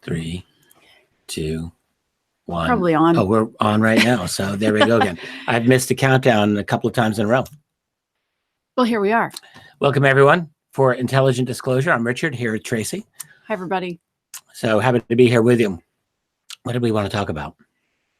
3, 2, 1. Probably on. Oh, we're on right now. So there we go again. I've missed the countdown a couple of times in a row. Well, here we are. Welcome, everyone, for Intelligent Disclosure. I'm Richard, here with Tracy. Hi, everybody. So happy to be here with you. What do we want to talk about?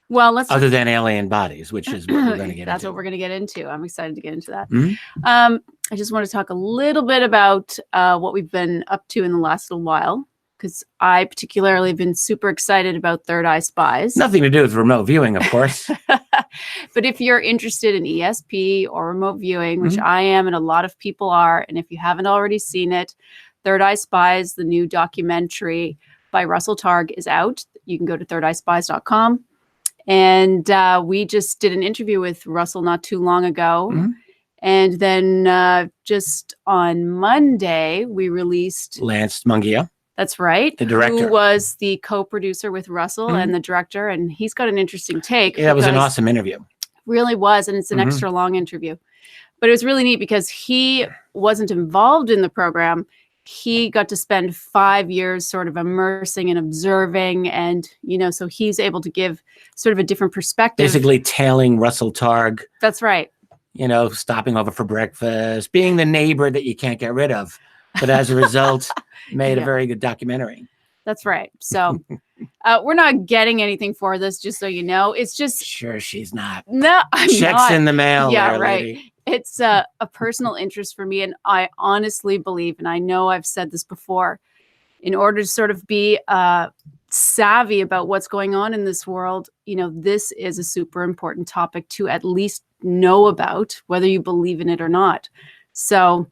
Well, let's... Other than alien bodies, which is what we're going to get That's into. what we're going to get into. I'm excited to get into that. Mhm. I just want to talk a little bit about what we've been up to in the last little while, because I particularly have been super excited about Third Eye Spies. Nothing to do with remote viewing, of course. But if you're interested in ESP or remote viewing, which I am and a lot of people are, and if you haven't already seen it, Third Eye Spies, the new documentary by Russell Targ, is out. You can go to thirdeyespies.com. And we just did an interview with Russell not too long ago. And then just on Monday, we released... Lance Mungia. That's right. The director. Who was the co-producer with Russell and the director. And he's got an interesting take. Yeah, that was an awesome interview. Really was. And it's an extra long interview. But it was really neat because he wasn't involved in the program. He got to spend 5 years sort of immersing and observing. And, you know, so he's able to give sort of a different perspective. Basically tailing Russell Targ. That's right. You know, stopping over for breakfast, being the neighbor that you can't get rid of. But as a result, made a very good documentary. That's right. So we're not getting anything for this, just so you know. It's just... Sure, she's not. No, I'm Checks not. in the mail. Yeah, there, right. lady. It's a personal interest for me. And I honestly believe, and I know I've said this before, in order to sort of be savvy about what's going on in this world, you know, this is a super important topic to at least know about, whether you believe in it or not. So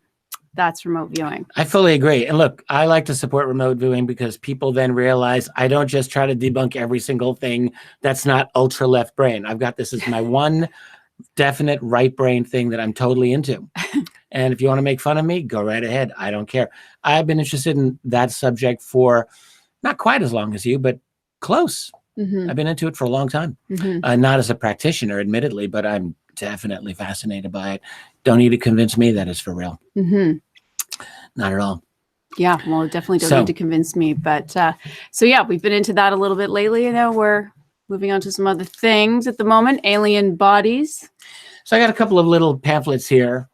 that's remote viewing. I fully agree. And look, I like to support remote viewing because people then realize I don't just try to debunk every single thing that's not ultra left brain. I've got this as my one definite right brain thing that I'm totally into. And if you want to make fun of me, go right ahead. I don't care. I've been interested in that subject for not quite as long as you, but close. I've been into it for a long time. Not as a practitioner, admittedly, but I'm definitely fascinated by it. Don't need to convince me that it's for real. Not at all. Yeah, well, definitely don't need to convince me. But so, yeah, we've been into that a little bit lately. You know, we're moving on to some other things at the moment. Alien bodies. So I got a couple of little pamphlets here.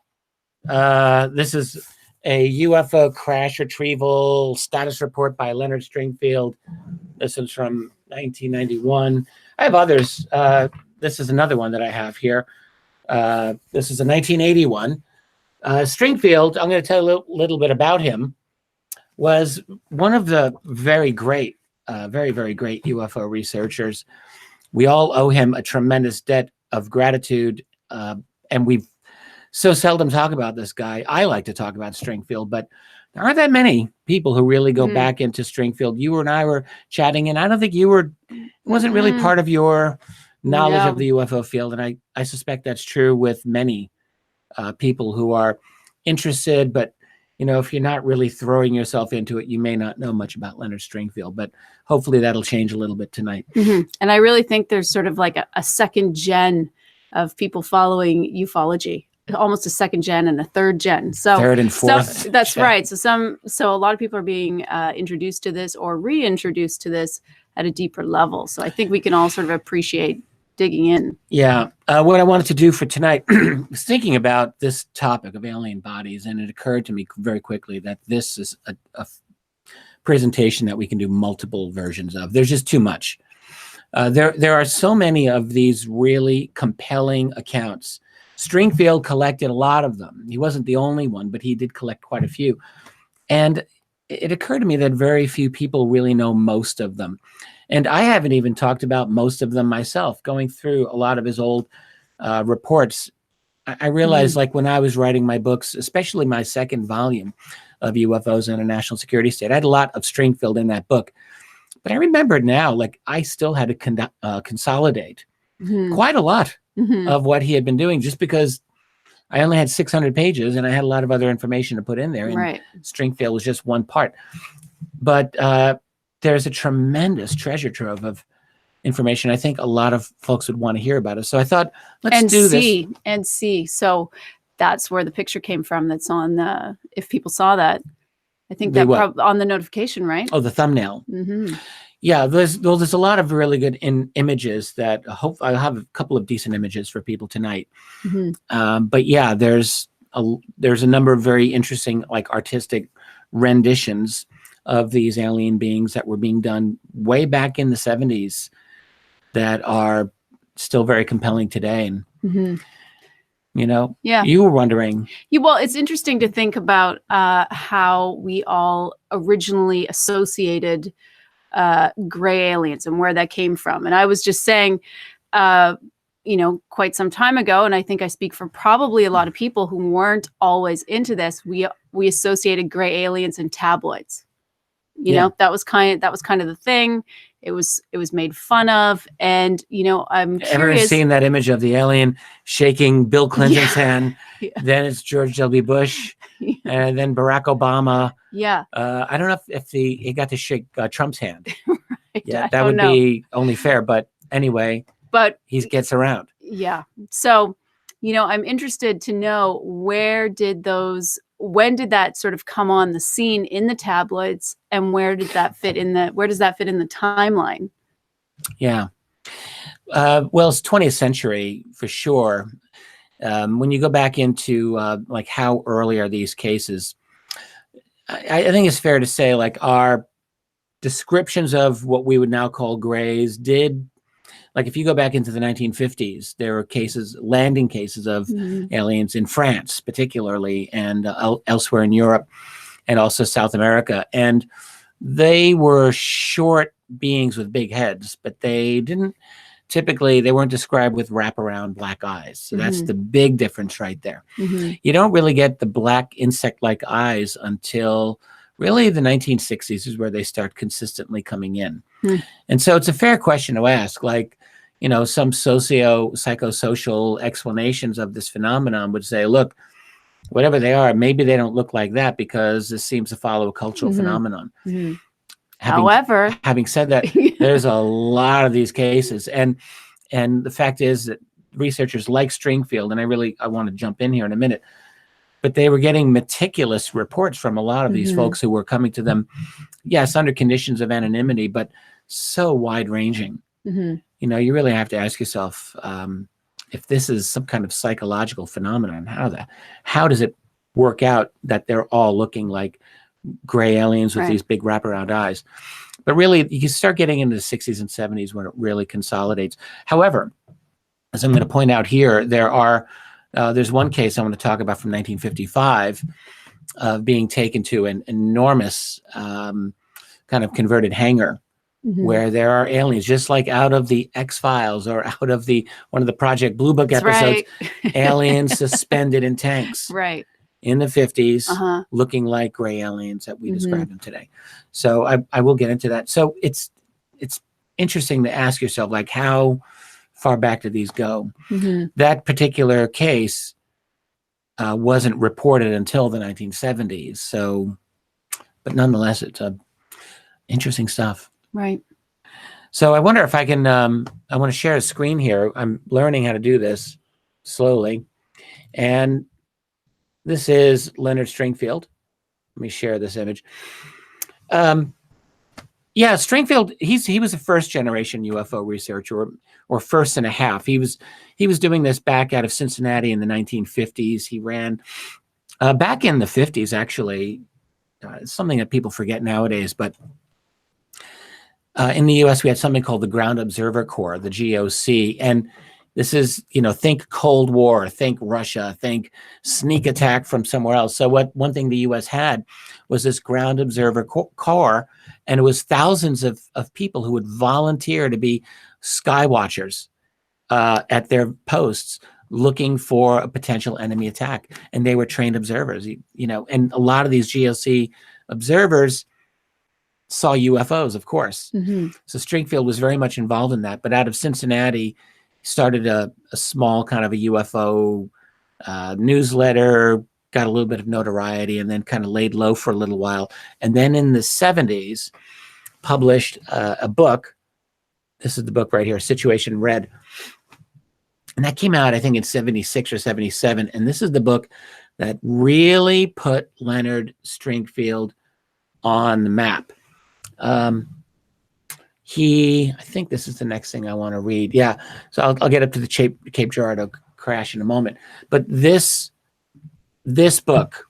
This is a UFO crash retrieval status report by Leonard Stringfield. This is from 1991. I have others. This is another one that I have here. This is a 1981. Stringfield, I'm going to tell you a little bit about him, was one of the very, very great UFO researchers. We all owe him a tremendous debt of gratitude. And we've so seldom talk about this guy. I like to talk about Stringfield, but there aren't that many people who really go back into Stringfield. You and I were chatting, and I don't think it wasn't really part of your knowledge of the UFO field. And I suspect that's true with many people who are interested, but you know, if you're not really throwing yourself into it, you may not know much about Leonard Stringfield, but hopefully that'll change a little bit tonight. And I really think there's sort of like a second gen of people following ufology, almost a second gen and a third gen. So third and fourth. So, that's right. So a lot of people are being introduced to this or reintroduced to this at a deeper level. So I think we can all sort of appreciate digging in. Yeah. What I wanted to do for tonight was thinking about this topic of alien bodies, and it occurred to me very quickly that this is a presentation that we can do multiple versions of. There's just too much. There are so many of these really compelling accounts. Stringfield collected a lot of them. He wasn't the only one, but he did collect quite a few. And it occurred to me that very few people really know most of them. And I haven't even talked about most of them myself. Going through a lot of his old reports, I realized, like when I was writing my books, especially my second volume of UFOs and a National Security State, I had a lot of Stringfield in that book. But I remember now, like I still had to consolidate quite a lot of what he had been doing, just because I only had 600 pages and I had a lot of other information to put in there. And Stringfield was just one part. But there's a tremendous treasure trove of information. I think a lot of folks would want to hear about it. So I thought, let's do this. And see. So that's where the picture came from. That's on if people saw that. I think that on the notification, right? Oh, the thumbnail. Yeah, there's a lot of really good images that I'll have a couple of decent images for people tonight. But yeah, there's a number of very interesting, like, artistic renditions of these alien beings that were being done way back in the 70s that are still very compelling today. And Yeah. you were wondering. Yeah, well, it's interesting to think about how we all originally associated gray aliens and where that came from. And I was just saying, quite some time ago, and I think I speak for probably a lot of people who weren't always into this, we associated gray aliens and tabloids. That was kind of the thing. It was made fun of, and I'm curious. Everyone's seen that image of the alien shaking Bill Clinton's hand. Yeah. Then it's George W. Bush, and then Barack Obama. Yeah. I don't know if he got to shake Trump's hand. Right. Yeah, that would be only fair. But anyway, he gets around. Yeah. So, I'm interested to know when did that sort of come on the scene in the tabloids, and where does that fit in the timeline? Yeah. Well, it's 20th century for sure. When you go back into like how early are these cases, I think it's fair to say, like, our descriptions of what we would now call grays like, if you go back into the 1950s, there were landing cases of aliens in France, particularly, and elsewhere in Europe, and also South America. And they were short beings with big heads, but they weren't described with wraparound black eyes. So that's the big difference right there. You don't really get the black insect-like eyes until really the 1960s is where they start consistently coming in. And so it's a fair question to ask, like, some psychosocial explanations of this phenomenon would say, look, whatever they are, maybe they don't look like that because this seems to follow a cultural phenomenon. However, having said that, there's a lot of these cases. And the fact is that researchers like Stringfield, and I want to jump in here in a minute, but they were getting meticulous reports from a lot of these folks who were coming to them, yes, under conditions of anonymity, but so wide-ranging. You really have to ask yourself if this is some kind of psychological phenomenon. How does it work out that they're all looking like gray aliens with these big wraparound eyes? But really, you start getting into the 60s and 70s when it really consolidates. However, as I'm going to point out here, there's one case I want to talk about from 1955 being taken to an enormous kind of converted hangar where there are aliens, just like out of the X-Files or out of one of the Project Blue Book episodes, aliens suspended in tanks in the 50s, looking like gray aliens that we describe them today. So I will get into that. So it's interesting to ask yourself, like, how far back did these go? That particular case wasn't reported until the 1970s. So, but nonetheless, it's interesting stuff. Right. So I wonder if I can, I want to share a screen here. I'm learning how to do this slowly. And this is Leonard Stringfield. Let me share this image. Yeah, Stringfield, he was a first generation UFO researcher, or first and a half. He was doing this back out of Cincinnati in the 1950s. He ran back in the 50s, actually. It's something that people forget nowadays, but in the U.S., we had something called the Ground Observer Corps, the GOC. And this is, think Cold War, think Russia, think sneak attack from somewhere else. So one thing the U.S. had was this Ground Observer Corps, and it was thousands of people who would volunteer to be sky watchers at their posts, looking for a potential enemy attack. And they were trained observers, and a lot of these GOC observers saw UFOs, of course. So Stringfield was very much involved in that. But out of Cincinnati, started a small kind of a UFO newsletter, got a little bit of notoriety, and then kind of laid low for a little while. And then in the 70s, published a book. This is the book right here, Situation Red. And that came out, I think, in 76 or 77. And this is the book that really put Leonard Stringfield on the map. I think this is the next thing I want to read. Yeah. So I'll get up to the Cape Girardeau crash in a moment. But this book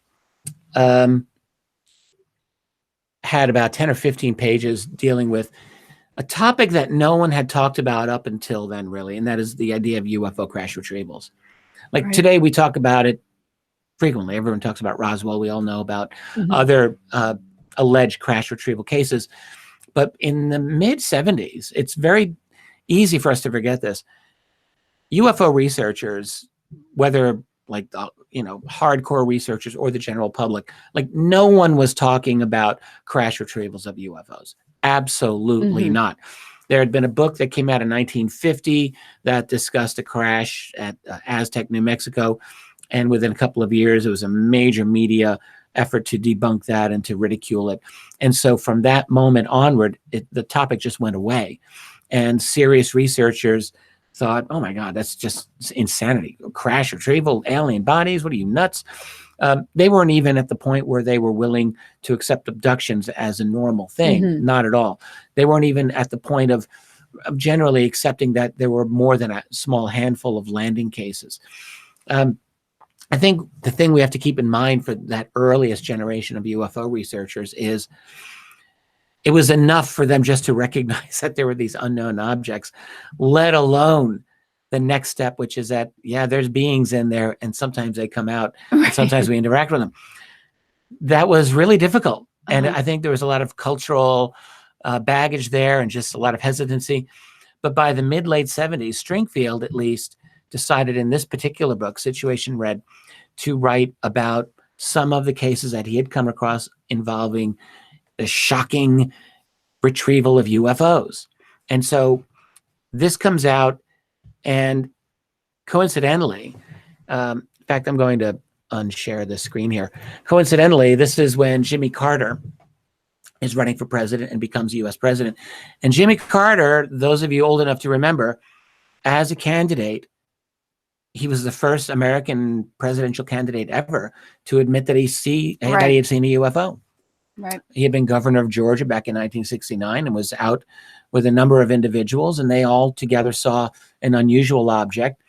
had about 10 or 15 pages dealing with a topic that no one had talked about up until then, really, and that is the idea of UFO crash retrievals. Like Right. today, we talk about it frequently. Everyone talks about Roswell. We all know about Mhm. other alleged crash retrieval cases. But in the mid-70s, it's very easy for us to forget this. UFO researchers, whether like hardcore researchers or the general public, like no one was talking about crash retrievals of UFOs. Absolutely Mhm. not. There had been a book that came out in 1950 that discussed a crash at Aztec, New Mexico. And within a couple of years, it was a major media effort to debunk that and to ridicule it. And so from that moment onward, the topic just went away. And serious researchers thought, oh my God, that's just insanity. Crash retrieval, alien bodies, what are you, nuts? They weren't even at the point where they were willing to accept abductions as a normal thing. Mhm. Not at all. They weren't even at the point of generally accepting that there were more than a small handful of landing cases. I think the thing we have to keep in mind for that earliest generation of UFO researchers is it was enough for them just to recognize that there were these unknown objects, let alone the next step, which is that, yeah, there's beings in there and sometimes they come out and sometimes we interact with them. That was really difficult. And Uh-huh. I think there was a lot of cultural baggage there and just a lot of hesitancy. But by the mid-late 70s, Stringfield, at least, decided in this particular book, Situation Red, to write about some of the cases that he had come across involving the shocking retrieval of UFOs. And so this comes out, and coincidentally, in fact, I'm going to unshare the screen here. Coincidentally, this is when Jimmy Carter is running for president and becomes US president. And Jimmy Carter, those of you old enough to remember, as a candidate, he was the first American presidential candidate ever to admit that that he had seen a UFO. Right. He had been governor of Georgia back in 1969 and was out with a number of individuals, and they all together saw an unusual object.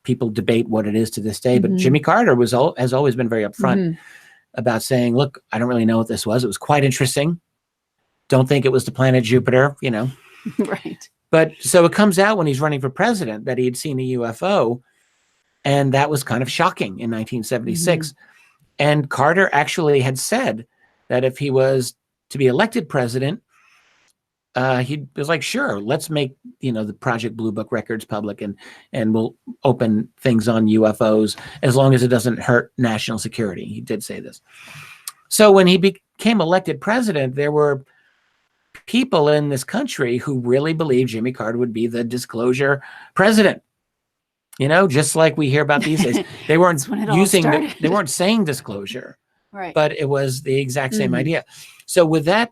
People debate what it is to this day, but Mhm. Jimmy Carter has always been very upfront Mhm. about saying, look, I don't really know what this was. It was quite interesting. Don't think it was the planet Jupiter, Right. But so it comes out when he's running for president that he had seen a UFO, and that was kind of shocking in 1976. And Carter actually had said that if he was to be elected president, he was like, sure, let's make the Project Blue Book records public, and we'll open things on UFOs as long as it doesn't hurt national security. He did say this. So when he became elected president, there were people in this country who really believed Jimmy Carter would be the disclosure president. Just like we hear about these days. They weren't That's when it all started. they weren't saying disclosure, Right. but it was the exact same Mhm. idea. So with that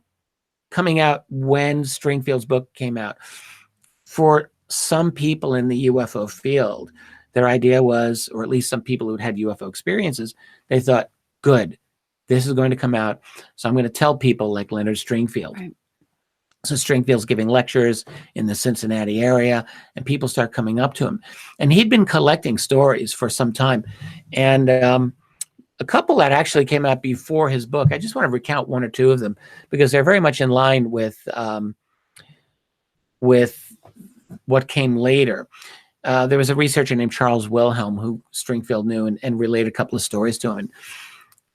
coming out when Stringfield's book came out, for some people in the UFO field, their idea was, or at least some people who had UFO experiences, they thought, good, this is going to come out. So I'm going to tell people like Leonard Stringfield. Right. So Stringfield's giving lectures in the Cincinnati area, and people start coming up to him. And he'd been collecting stories for some time. And a couple that actually came out before his book, I just want to recount one or two of them because they're very much in line with what came later. There was a researcher named Charles Wilhelm who Stringfield knew and related a couple of stories to him. And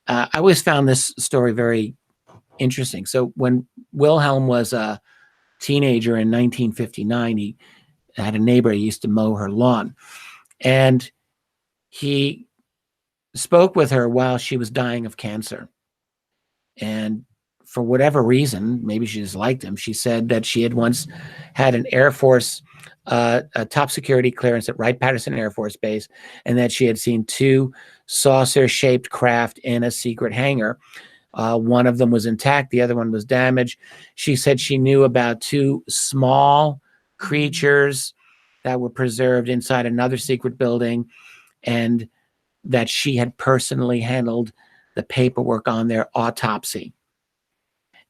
I always found this story very interesting. So when Wilhelm was a teenager in 1959, he had a neighbor who used to mow her lawn. And he spoke with her while she was dying of cancer. And for whatever reason, maybe she just liked him, she said that she had once had an Air Force, a top security clearance at Wright-Patterson Air Force Base, and that she had seen two saucer-shaped craft in a secret hangar. One of them was intact. The other one was damaged. She said she knew about two small creatures that were preserved inside another secret building, and that she had personally handled the paperwork on their autopsy.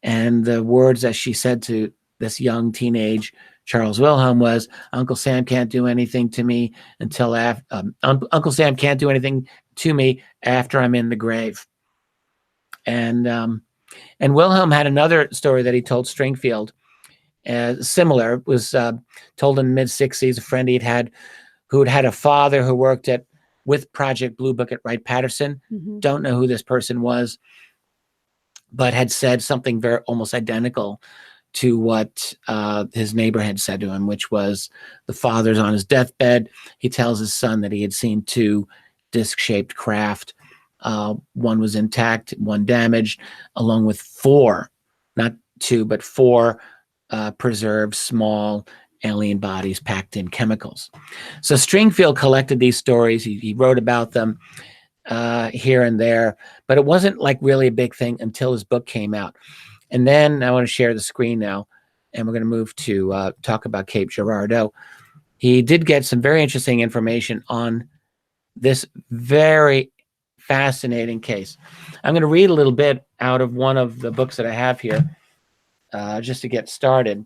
And the words that she said to this young teenage Charles Wilhelm was, Uncle Sam can't do anything to me until after, Uncle Sam can't do anything to me after I'm in the grave. And Wilhelm had another story that he told Stringfield, similar, was told in the mid-60s, a friend he'd had who had a father who worked with Project Blue Book at Wright-Patterson. Don't know who this person was, but had said something very almost identical to what his neighbor had said to him, which was the father's on his deathbed. He tells his son that he had seen 2 disc-shaped craft. One was intact, one damaged, along with 4, not 2, but 4 preserved small alien bodies packed in chemicals. So Stringfield collected these stories. He wrote about them here and there, but it wasn't like really a big thing until his book came out. And then I want to share the screen now, and we're going to move to talk about Cape Girardeau. He did get some very interesting information on this very fascinating case. I'm going to read a little bit out of one of the books that I have here just to get started.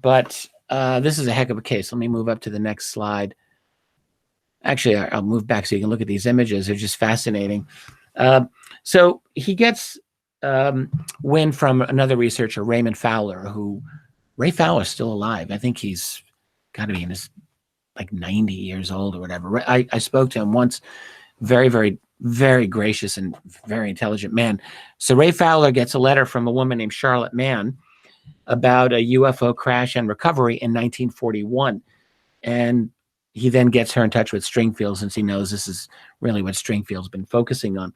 But this is a heck of a case. Let me move up to the next slide. Actually, I'll move back so you can look at these images. They're just fascinating. So he gets wind from another researcher, Raymond Fowler, Ray Fowler's still alive. I think he's got to be in his like 90 years old or whatever. I spoke to him once. Very, very, very gracious and very intelligent man. So Ray Fowler gets a letter from a woman named Charlotte Mann about a UFO crash and recovery in 1941. And he then gets her in touch with Stringfield, since he knows this is really what Stringfield's been focusing on.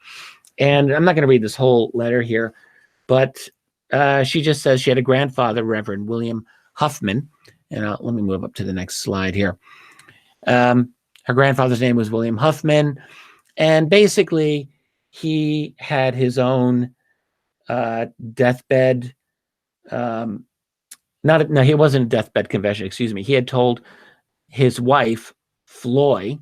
And I'm not going to read this whole letter here, but she just says she had a grandfather, Reverend William Huffman. And let me move up to the next slide here. Her grandfather's name was William Huffman. And basically, he had his own deathbed. No, he wasn't a deathbed confession, excuse me. He had told his wife, Floy,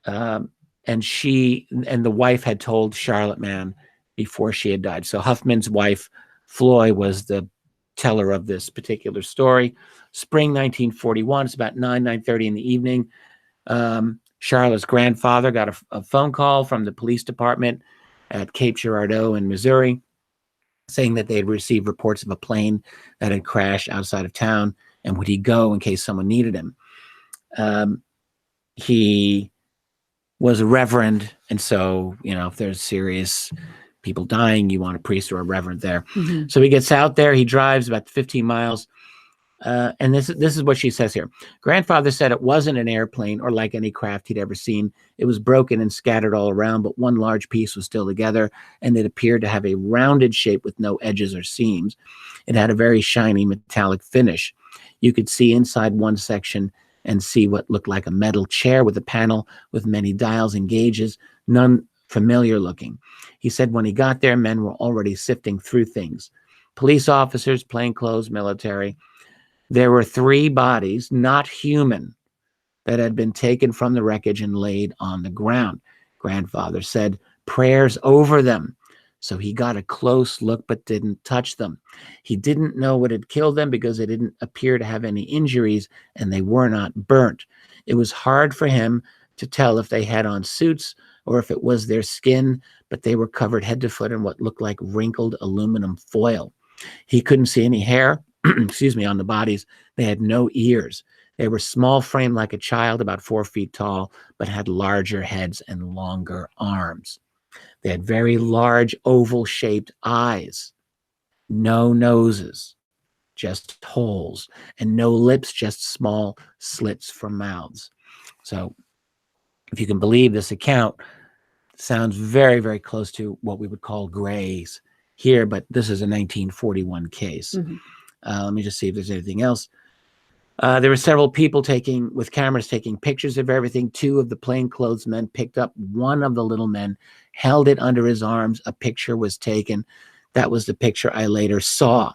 and the wife had told Charlotte Mann before she had died. So Huffman's wife, Floy, was the teller of this particular story. Spring 1941, it's about 9:30 in the evening. Charlotte's grandfather got a phone call from the police department at Cape Girardeau in Missouri, saying that they had received reports of a plane that had crashed outside of town, and would he go in case someone needed him. He was a reverend, and so, if there's serious people dying, you want a priest or a reverend there. So he gets out there, he drives about 15 miles, and this is what she says here. Grandfather said it wasn't an airplane or like any craft he'd ever seen. It was broken and scattered all around, but one large piece was still together, and it appeared to have a rounded shape with no edges or seams. It had a very shiny metallic finish. You could see inside one section and see what looked like a metal chair with a panel with many dials and gauges, none familiar looking. He said when he got there, men were already sifting through things. Police officers, plainclothes, military. There were 3 bodies, not human, that had been taken from the wreckage and laid on the ground. Grandfather said prayers over them. So he got a close look but didn't touch them. He didn't know what had killed them because they didn't appear to have any injuries and they were not burnt. It was hard for him to tell if they had on suits or if it was their skin, but they were covered head to foot in what looked like wrinkled aluminum foil. He couldn't see any hair, excuse me, on the bodies. They had no ears. They were small framed like a child, about 4 feet tall, but had larger heads and longer arms. They had very large oval-shaped eyes, no noses, just holes, and no lips, just small slits from mouths. So if you can believe this account, sounds very, very close to what we would call grays here, but this is a 1941 case. Let me just see if there's anything else. There were several people with cameras taking pictures of everything. 2 of the plainclothes men picked up one of the little men, held it under his arms. A picture was taken. That was the picture I later saw.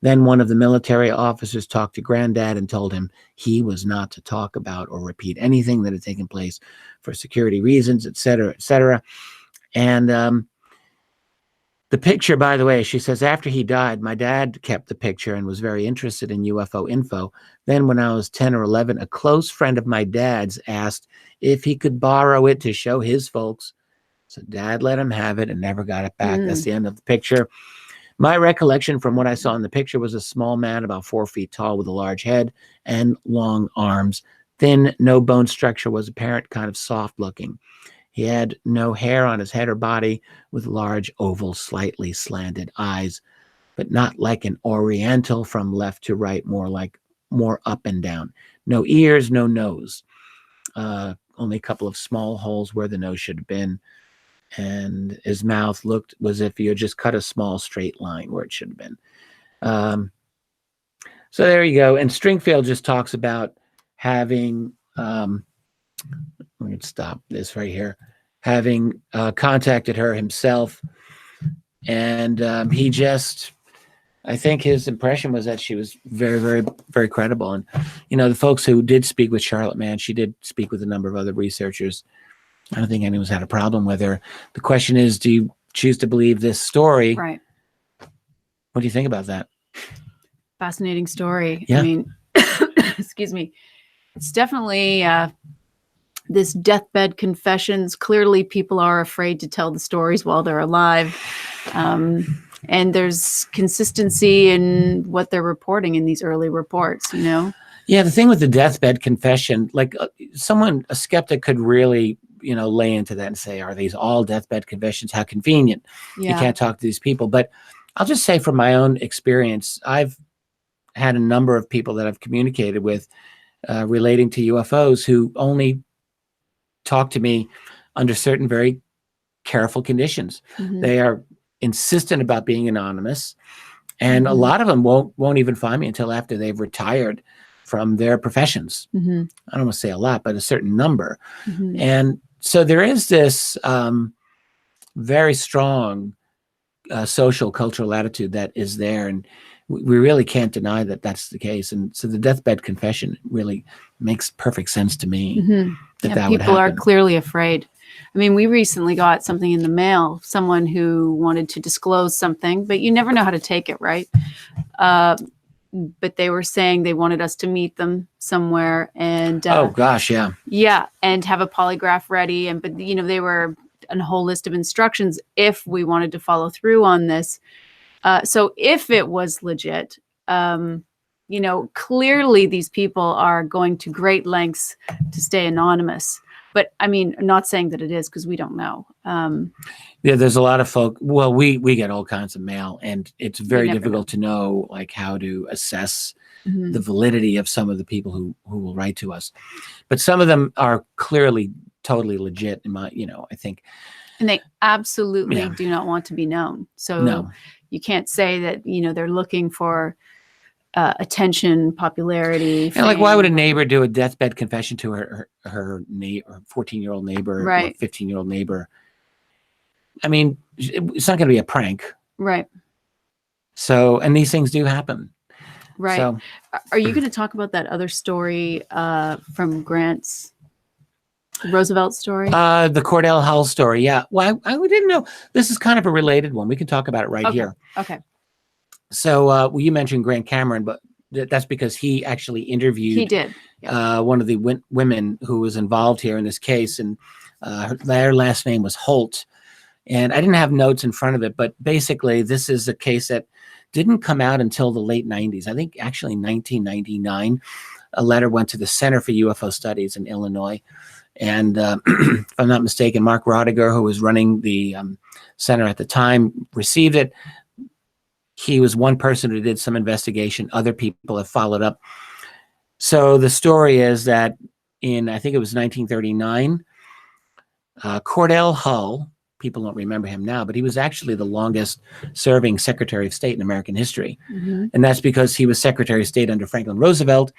Then one of the military officers talked to Granddad and told him he was not to talk about or repeat anything that had taken place for security reasons, et cetera, et cetera. And The picture, by the way, she says, after he died, my dad kept the picture and was very interested in UFO info. Then when I was 10 or 11, a close friend of my dad's asked if he could borrow it to show his folks. So Dad let him have it and never got it back. That's the end of the picture. My recollection from what I saw in the picture was a small man about 4 feet tall with a large head and long arms. Thin, no bone structure was apparent, kind of soft looking. He had no hair on his head or body, with large, oval, slightly slanted eyes, but not like an oriental from left to right, more up and down. No ears, no nose. Only a couple of small holes where the nose should have been. And his mouth looked as if you had just cut a small straight line where it should have been. So there you go. And Stringfield just talks about having, let me stop this right here, having contacted her himself. And he just, I think his impression was that she was very, very, very credible. And, you know, the folks who did speak with Charlotte Mann, she did speak with a number of other researchers. I don't think anyone's had a problem with her. The question is, do you choose to believe this story? Right. What do you think about that? Fascinating story. Yeah. I mean, excuse me. It's definitely this deathbed confessions. Clearly, people are afraid to tell the stories while they're alive. And there's consistency in what they're reporting in these early reports, you know? Yeah, the thing with the deathbed confession, like a skeptic could really, you know, lay into that and say, are these all deathbed confessions? How convenient. Yeah. You can't talk to these people. But I'll just say from my own experience, I've had a number of people that I've communicated with relating to UFOs who only talk to me under certain very careful conditions. Mhm. They are insistent about being anonymous, and a lot of them won't even find me until after they've retired from their professions. I don't want to say a lot, but a certain number. And so there is this very strong social cultural attitude that is there, and we really can't deny that that's the case. And so the deathbed confession really makes perfect sense to me. That would people are happen. clearly afraid. I mean, we recently got something in the mail, someone who wanted to disclose something, but you never know how to take it, right? But they were saying they wanted us to meet them somewhere and Oh gosh, yeah. yeah, and have a polygraph ready. And but you know, they were a whole list of instructions if we wanted to follow through on this. So if it was legit, you know, clearly these people are going to great lengths to stay anonymous. But I mean, I'm not saying that it is, because we don't know. Yeah, there's a lot of folk. Well, we get all kinds of mail, and it's very never difficult to know like how to assess Mhm. the validity of some of the people who will write to us. But some of them are clearly totally legit in my, you know, I think. And they absolutely Yeah. do not want to be known. So No. you can't say that, you know, they're looking for attention, popularity. And like, why would a fame. neighbor do a deathbed confession to her 14-year-old neighbor, Right. or 15-year-old neighbor? I mean, it's not going to be a prank. Right. So, and these things do happen. Right. So, Are you going to talk about that other story from Grant's Roosevelt story? the Cordell Hull story. Yeah. Well, we didn't know. This is kind of a related one. We can talk about it right here. Okay. So, well, you mentioned Grant Cameron, but that's because he actually interviewed He did. Yeah. one of the women who was involved here in this case, and their last name was Holt. And I didn't have notes in front of it, but basically this is a case that didn't come out until the late 90s. I think actually 1999, a letter went to the Center for UFO Studies in Illinois. And if I'm not mistaken, Mark Rodiger, who was running the center at the time, received it. He was one person who did some investigation. Other people have followed up. So the story is that in, I think it was 1939, Cordell Hull, people don't remember him now, but he was actually the longest serving Secretary of State in American history. And that's because he was Secretary of State under Franklin Roosevelt,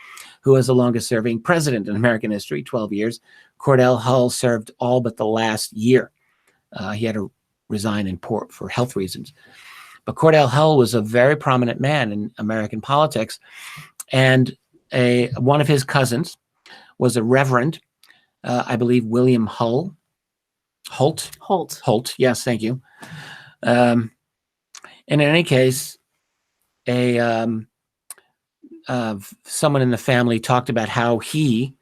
who was the longest serving president in American history, 12 years. Cordell Hull served all but the last year. He had to resign for health reasons. But Cordell Hull was a very prominent man in American politics. And one of his cousins was a reverend, I believe, William Holt. Yes, thank you. And in any case, someone in the family talked about how he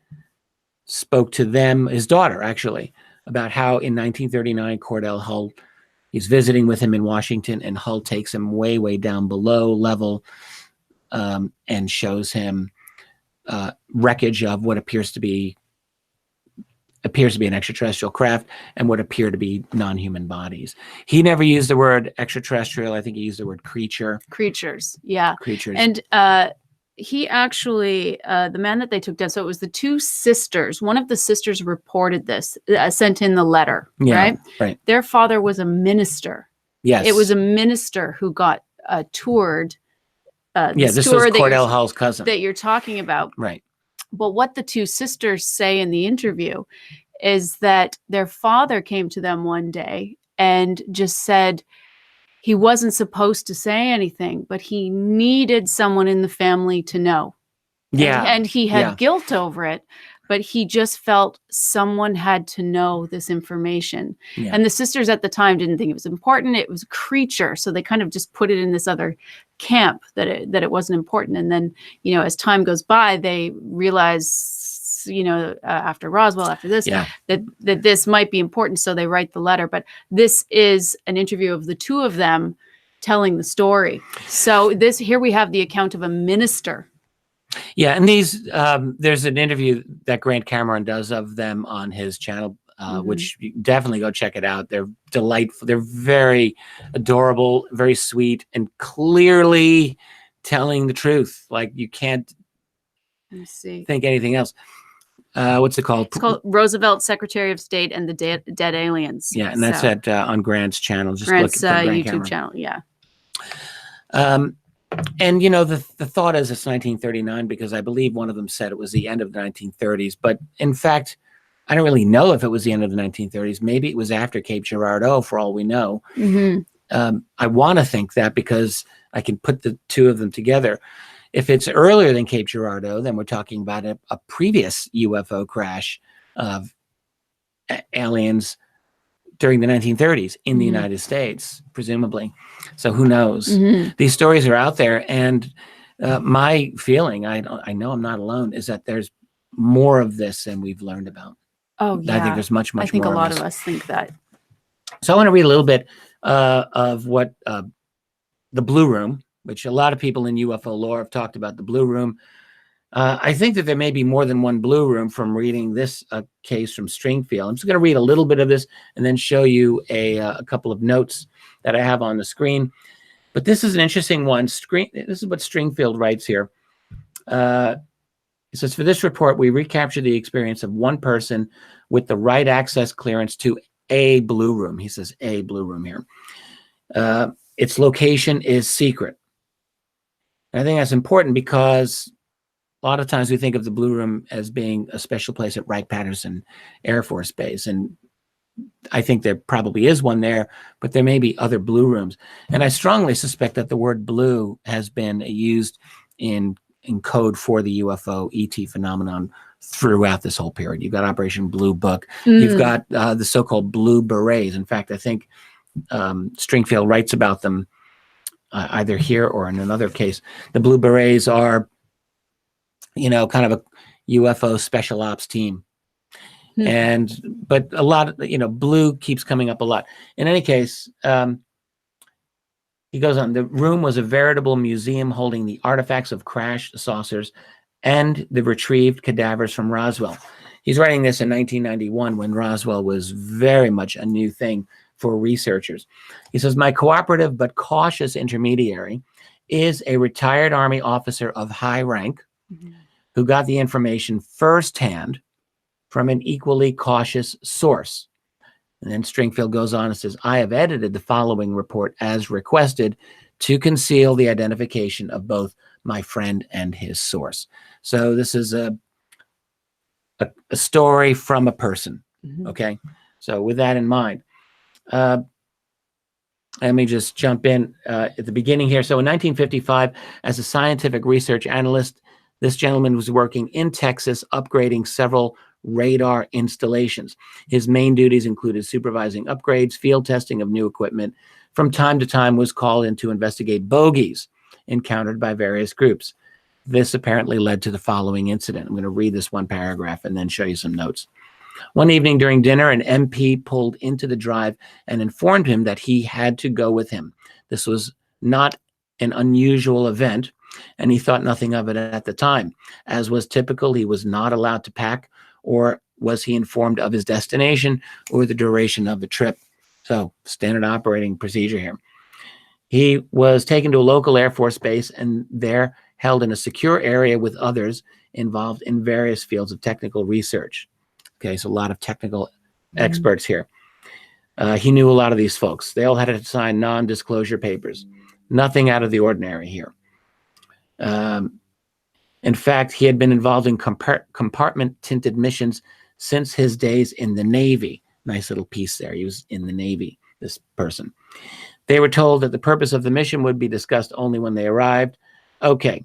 spoke to them, his daughter actually, about how in 1939 Cordell Hull, he's visiting with him in Washington, and Hull takes him way, way down below level and shows him wreckage of what appears to be an extraterrestrial craft and what appear to be non-human bodies. He never used the word extraterrestrial. I think he used the word creature. Creatures, yeah. Creatures. And he actually, the man that they took down, so it was the two sisters. One of the sisters reported this, sent in the letter, right? Right. Their father was a minister. Yes. It was a minister who got toured. This was Cordell Hull's cousin. That you're talking about. Right. But what the two sisters say in the interview is that their father came to them one day and just said he wasn't supposed to say anything, but he needed someone in the family to know. Yeah. And he had guilt over it, but he just felt someone had to know this information. Yeah. And the sisters at the time didn't think it was important. It was a creature. So they kind of just put it in this other camp that it wasn't important. And then, as time goes by, they realize, after Roswell, after this, that this might be important. So they write the letter. But this is an interview of the two of them telling the story. So here we have the account of a minister. Yeah, and these there's an interview that Grant Cameron does of them on his channel, which you definitely go check it out. They're delightful. They're very adorable, very sweet, and clearly telling the truth. Like you can't think anything else. What's it called? It's called Roosevelt, Secretary of State and the Dead Aliens. Yeah, and that's at on Grant's channel. Just Grant's look at Grant YouTube Cameron. channel. Yeah. And the thought is it's 1939 because I believe one of them said it was the end of the 1930s. But in fact, I don't really know if it was the end of the 1930s. Maybe it was after Cape Girardeau, for all we know. I want to think that because I can put the two of them together. If it's earlier than Cape Girardeau, then we're talking about a previous UFO crash of aliens during the 1930s in the United States, presumably. So who knows? These stories are out there, and my feeling, I know I'm not alone, is that there's more of this than we've learned about. Oh, yeah. I think there's much more. I think more a lot of us think that. So I want to read a little bit of what the Blue Room, which a lot of people in UFO lore have talked about the Blue Room. I think that there may be more than one Blue Room from reading this case from Stringfield. I'm just going to read a little bit of this and then show you a couple of notes that I have on the screen. But this is an interesting one. This is what Stringfield writes here. It says, for this report, we recapture the experience of one person with the right access clearance to a Blue Room. He says a Blue Room here. Its location is secret. And I think that's important because a lot of times we think of the Blue Room as being a special place at Wright-Patterson Air Force Base. And I think there probably is one there, but there may be other Blue Rooms. And I strongly suspect that the word blue has been used in code for the UFO ET phenomenon throughout this whole period. You've got Operation Blue Book. You've got the so-called blue berets. In fact, I think Stringfield writes about them either here or in another case. The blue berets are kind of a UFO special ops team. But a lot of, blue keeps coming up a lot. In any case, he goes on, the room was a veritable museum holding the artifacts of crashed saucers and the retrieved cadavers from Roswell. He's writing this in 1991 when Roswell was very much a new thing for researchers. He says, my cooperative but cautious intermediary is a retired Army officer of high rank who got the information firsthand from an equally cautious source. And then Stringfield goes on and says, I have edited the following report as requested to conceal the identification of both my friend and his source. So this is a story from a person. Okay. So with that in mind, let me just jump in at the beginning here. So in 1955, as a scientific research analyst, this gentleman was working in Texas, upgrading several radar installations. His main duties included supervising upgrades, field testing of new equipment, from time to time was called in to investigate bogeys encountered by various groups. This apparently led to the following incident. I'm going to read this one paragraph and then show you some notes. One evening during dinner, an MP pulled into the drive and informed him that he had to go with him. This was not an unusual event, and he thought nothing of it at the time. As was typical, he was not allowed to pack, or was he informed of his destination or the duration of the trip. So, standard operating procedure here. He was taken to a local Air Force base and there held in a secure area with others involved in various fields of technical research. Okay, so a lot of technical experts here. He knew a lot of these folks. They all had to sign non-disclosure papers. Nothing out of the ordinary here. In fact, he had been involved in compartment-tinted missions since his days in the Navy. Nice little piece there. He was in the Navy, this person. They were told that the purpose of the mission would be discussed only when they arrived. Okay.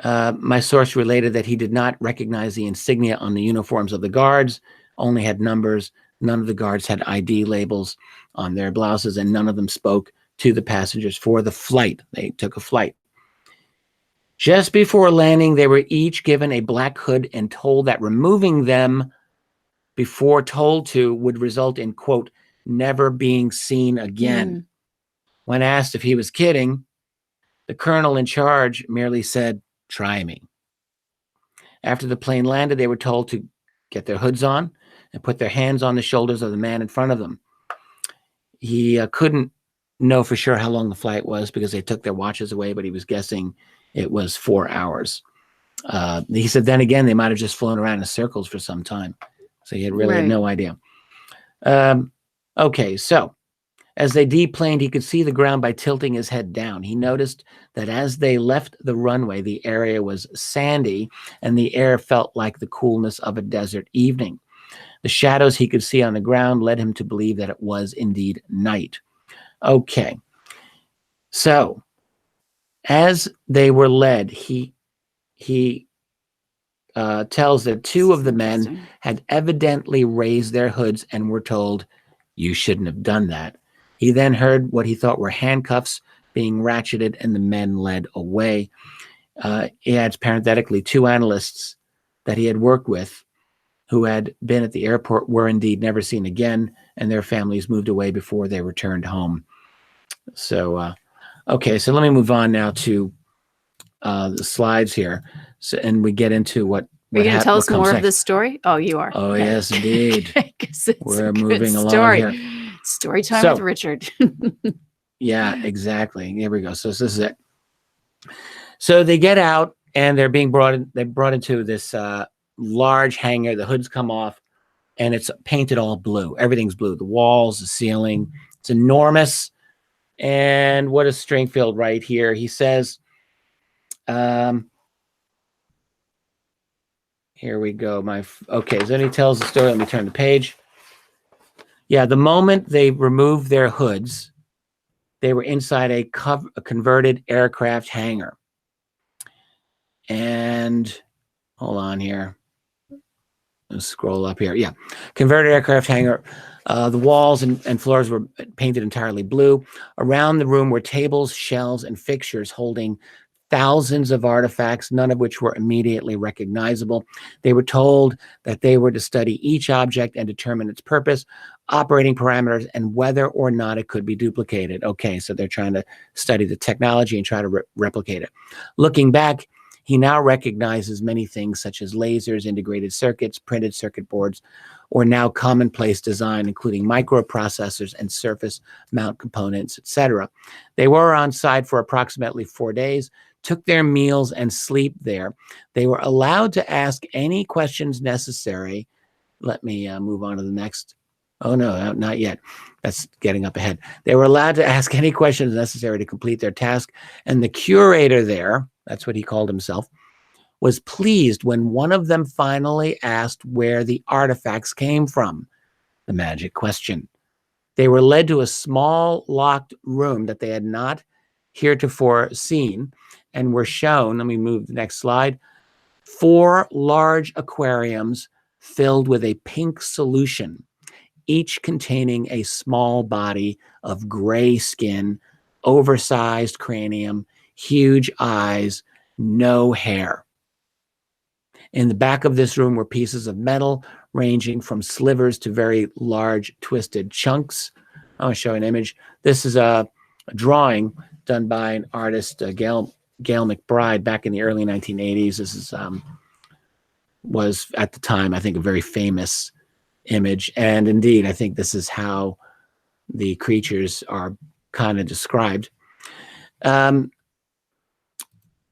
My source related that he did not recognize the insignia on the uniforms of the guards, only had numbers. None of the guards had ID labels on their blouses, and none of them spoke to the passengers for the flight. They took a flight. Just before landing, they were each given a black hood and told that removing them before told to would result in, quote, never being seen again. When asked if he was kidding, the colonel in charge merely said, "Try me." After the plane landed, they were told to get their hoods on and put their hands on the shoulders of the man in front of them. He couldn't know for sure how long the flight was because they took their watches away, but he was guessing it was 4 hours. He said then again, they might have just flown around in circles for some time. So he had really had no idea. Okay, so as they deplaned, he could see the ground by tilting his head down. He noticed that as they left the runway, the area was sandy and the air felt like the coolness of a desert evening. The shadows he could see on the ground led him to believe that it was indeed night. Okay, so as they were led, he tells that two of the men had evidently raised their hoods and were told, "You shouldn't have done that." He then heard what he thought were handcuffs being ratcheted and the men led away. He adds parenthetically, two analysts that he had worked with who had been at the airport were indeed never seen again, and their families moved away before they returned home. So, okay, so let me move on now to the slides here. So, and we get into what Are you going to tell us more next. of this story? Oh, you are. Oh, okay. Yes, indeed. We're moving along here. Story time with Richard. Yeah, exactly. Here we go. So this is it. So they get out and they're being brought into this large hangar. The hoods come off and it's painted all blue. Everything's blue. The walls, the ceiling. It's enormous. And what is Stringfield right here? He says, here we go. Okay, so then he tells the story. Let me turn the page. Yeah, the moment they removed their hoods, they were inside a converted aircraft hangar. And hold on here. Let's scroll up here. Yeah, converted aircraft hangar. The walls and floors were painted entirely blue. Around the room were tables, shelves, and fixtures holding thousands of artifacts, none of which were immediately recognizable. They were told that they were to study each object and determine its purpose, operating parameters, and whether or not it could be duplicated. Okay, so they're trying to study the technology and try to replicate it. Looking back, he now recognizes many things such as lasers, integrated circuits, printed circuit boards, or now commonplace design, including microprocessors and surface mount components, etc. They were on site for approximately 4 days, took their meals and sleep there. They were allowed to ask any questions necessary. Let me move on to the next. Oh, no, not yet. That's getting up ahead. They were allowed to ask any questions necessary to complete their task. And the curator there, that's what he called himself, was pleased when one of them finally asked where the artifacts came from. The magic question. They were led to a small locked room that they had not heretofore seen and were shown, let me move the next slide, 4 large aquariums filled with a pink solution. each containing a small body of gray skin, oversized cranium, huge eyes, no hair. In the back of this room were pieces of metal ranging from slivers to very large twisted chunks. I want to show an image. This is a drawing done by an artist, Gail McBride, back in the early 1980s. This is was at the time, I think, a very famous image. And indeed, I think this is how the creatures are kind of described.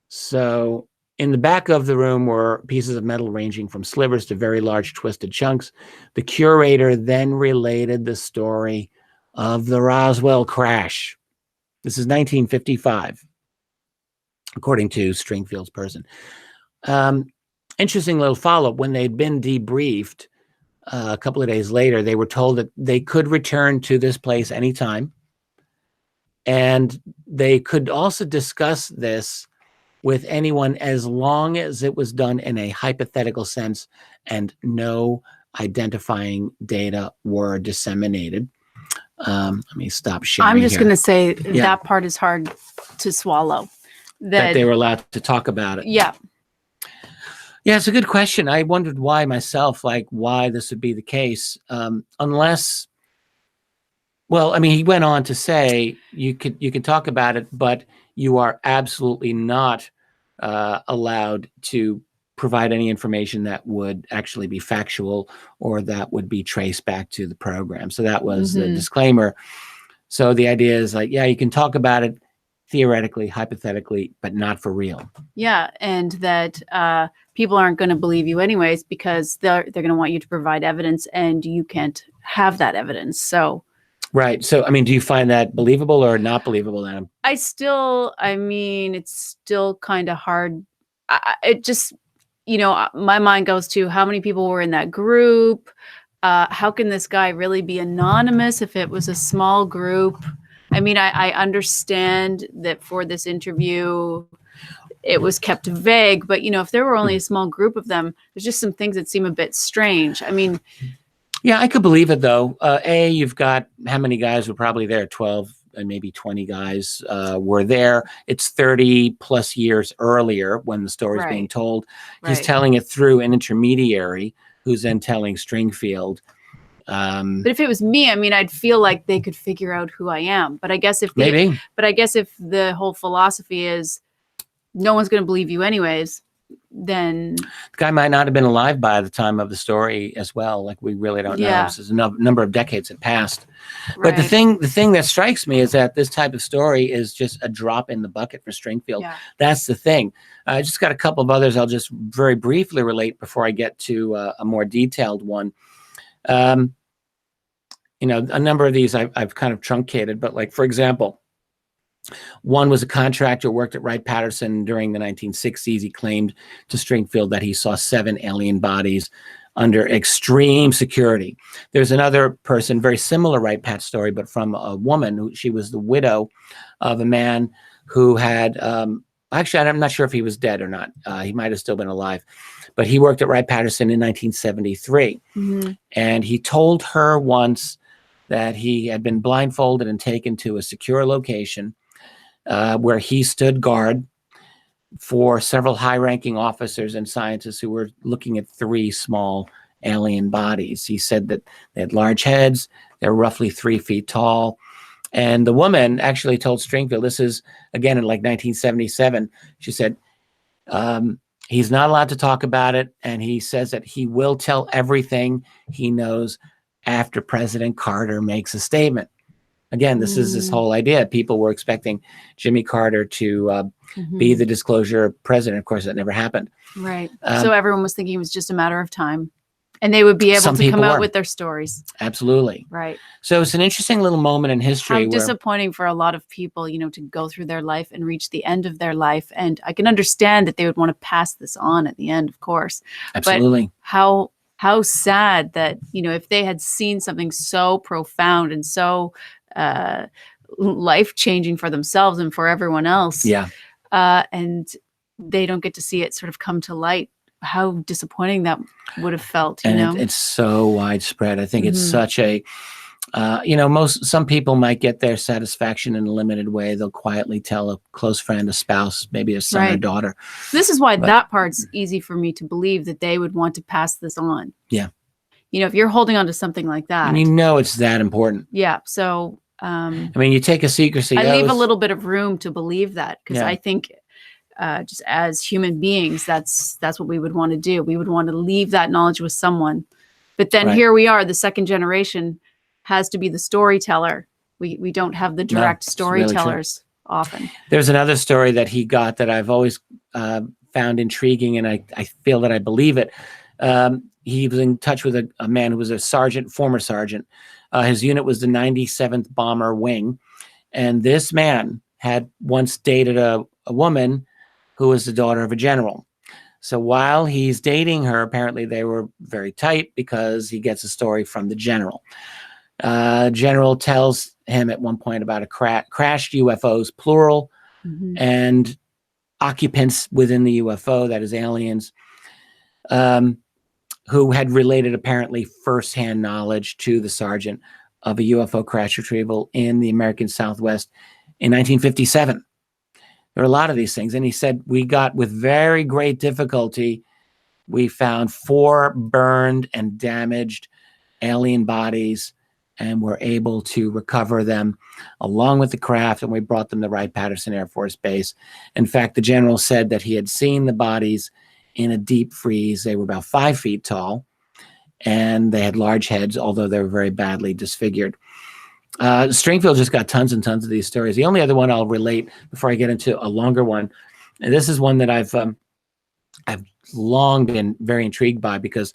So in the back of the room were pieces of metal ranging from slivers to very large twisted chunks. The curator then related the story of the Roswell crash. This is 1955, according to Stringfield's person. Interesting little follow-up. When they'd been debriefed a couple of days later, they were told that they could return to this place anytime. And they could also discuss this with anyone as long as it was done in a hypothetical sense and no identifying data were disseminated. Let me stop sharing. I'm just here. going to say that part is hard to swallow. That they were allowed to talk about it. Yeah. Yeah, it's a good question. I wondered why myself, like why this would be the case, unless, well, I mean, he went on to say you could talk about it, but you are absolutely not allowed to provide any information that would actually be factual or that would be traced back to the program. So that was the disclaimer. So the idea is like, yeah, you can talk about it theoretically, hypothetically, but not for real. Yeah, and that people aren't going to believe you anyways because they're going to want you to provide evidence, and you can't have that evidence. So, right. So, I mean, do you find that believable or not believable, Adam? I mean, it's still kind of hard. It just, my mind goes to how many people were in that group. How can this guy really be anonymous if it was a small group? I mean, I understand that for this interview, it was kept vague, but, if there were only a small group of them, there's just some things that seem a bit strange. I mean, yeah, I could believe it, though. You've got how many guys were probably there? 12 and maybe 20 guys were there. It's 30 plus years earlier when the story's being told. He's telling it through an intermediary who's then telling Stringfield. But if it was me, I mean, I'd feel like they could figure out who I am. But I guess if the whole philosophy is no one's going to believe you anyways, then the guy might not have been alive by the time of the story as well. Like, we really don't know. This is a number of decades had passed. But the thing that strikes me is that this type of story is just a drop in the bucket for Stringfield. Yeah. That's the thing. I just got a couple of others I'll just very briefly relate before I get to a more detailed one. A number of these I've kind of truncated, but like, for example, one was a contractor who worked at Wright-Patterson during the 1960s. He claimed to Stringfield that he saw 7 alien bodies under extreme security. There's another person, very similar Wright-Pat story, but from a woman. She was the widow of a man who had, actually, I'm not sure if he was dead or not. He might have still been alive, but he worked at Wright-Patterson in 1973. And he told her once that he had been blindfolded and taken to a secure location where he stood guard for several high-ranking officers and scientists who were looking at 3 small alien bodies. He said that they had large heads, they're roughly 3 feet tall. And the woman actually told Stringfield, this is, again, in like 1977, she said, he's not allowed to talk about it, and he says that he will tell everything he knows after President Carter makes a statement. Again, this is this whole idea. People were expecting Jimmy Carter to be the disclosure president. Of course, that never happened. Right. So everyone was thinking it was just a matter of time. And they would be able to come out with their stories. Absolutely. Right. So it's an interesting little moment in history. How disappointing for a lot of people, to go through their life and reach the end of their life. And I can understand that they would want to pass this on at the end, of course. Absolutely. But how sad that, if they had seen something so profound and so life-changing for themselves and for everyone else. Yeah. And they don't get to see it sort of come to light how disappointing that would have felt, you And know? it's so widespread. I think it's Mhm. such a, some people might get their satisfaction in a limited way. They'll quietly tell a close friend, a spouse, maybe a son or Right. daughter. This is why But- that part's easy for me to believe that they would want to pass this on. Yeah. You know, if you're holding on to something like that. And you know it's that important. Yeah. So I mean, you take a secrecy I leave a oath. little bit of room to believe that, because Yeah. I think just as human beings, that's what we would want to do. We would want to leave that knowledge with someone. But then Right. here we are, the second generation has to be the storyteller. We don't have the direct it's really true. storytellers often. There's another story that he got that I've always found intriguing, and I feel that I believe it. He was in touch with a man who was a sergeant, former sergeant. His unit was the 97th Bomber Wing. And this man had once dated a woman who was the daughter of a general. So while he's dating her, apparently they were very tight because he gets a story from the general. General tells him at one point about a crashed UFOs, plural, Mhm. and occupants within the UFO, that is aliens, who had related apparently firsthand knowledge to the sergeant of a UFO crash retrieval in the American Southwest in 1957. There are a lot of these things. And he said, we got with very great difficulty, we found 4 burned and damaged alien bodies, and were able to recover them along with the craft, and we brought them to Wright-Patterson Air Force Base. In fact, the general said that he had seen the bodies in a deep freeze. They were about 5 feet tall, and they had large heads, although they were very badly disfigured. Stringfield just got tons and tons of these stories. The only other one I'll relate before I get into a longer one, and this is one that I've long been very intrigued by, because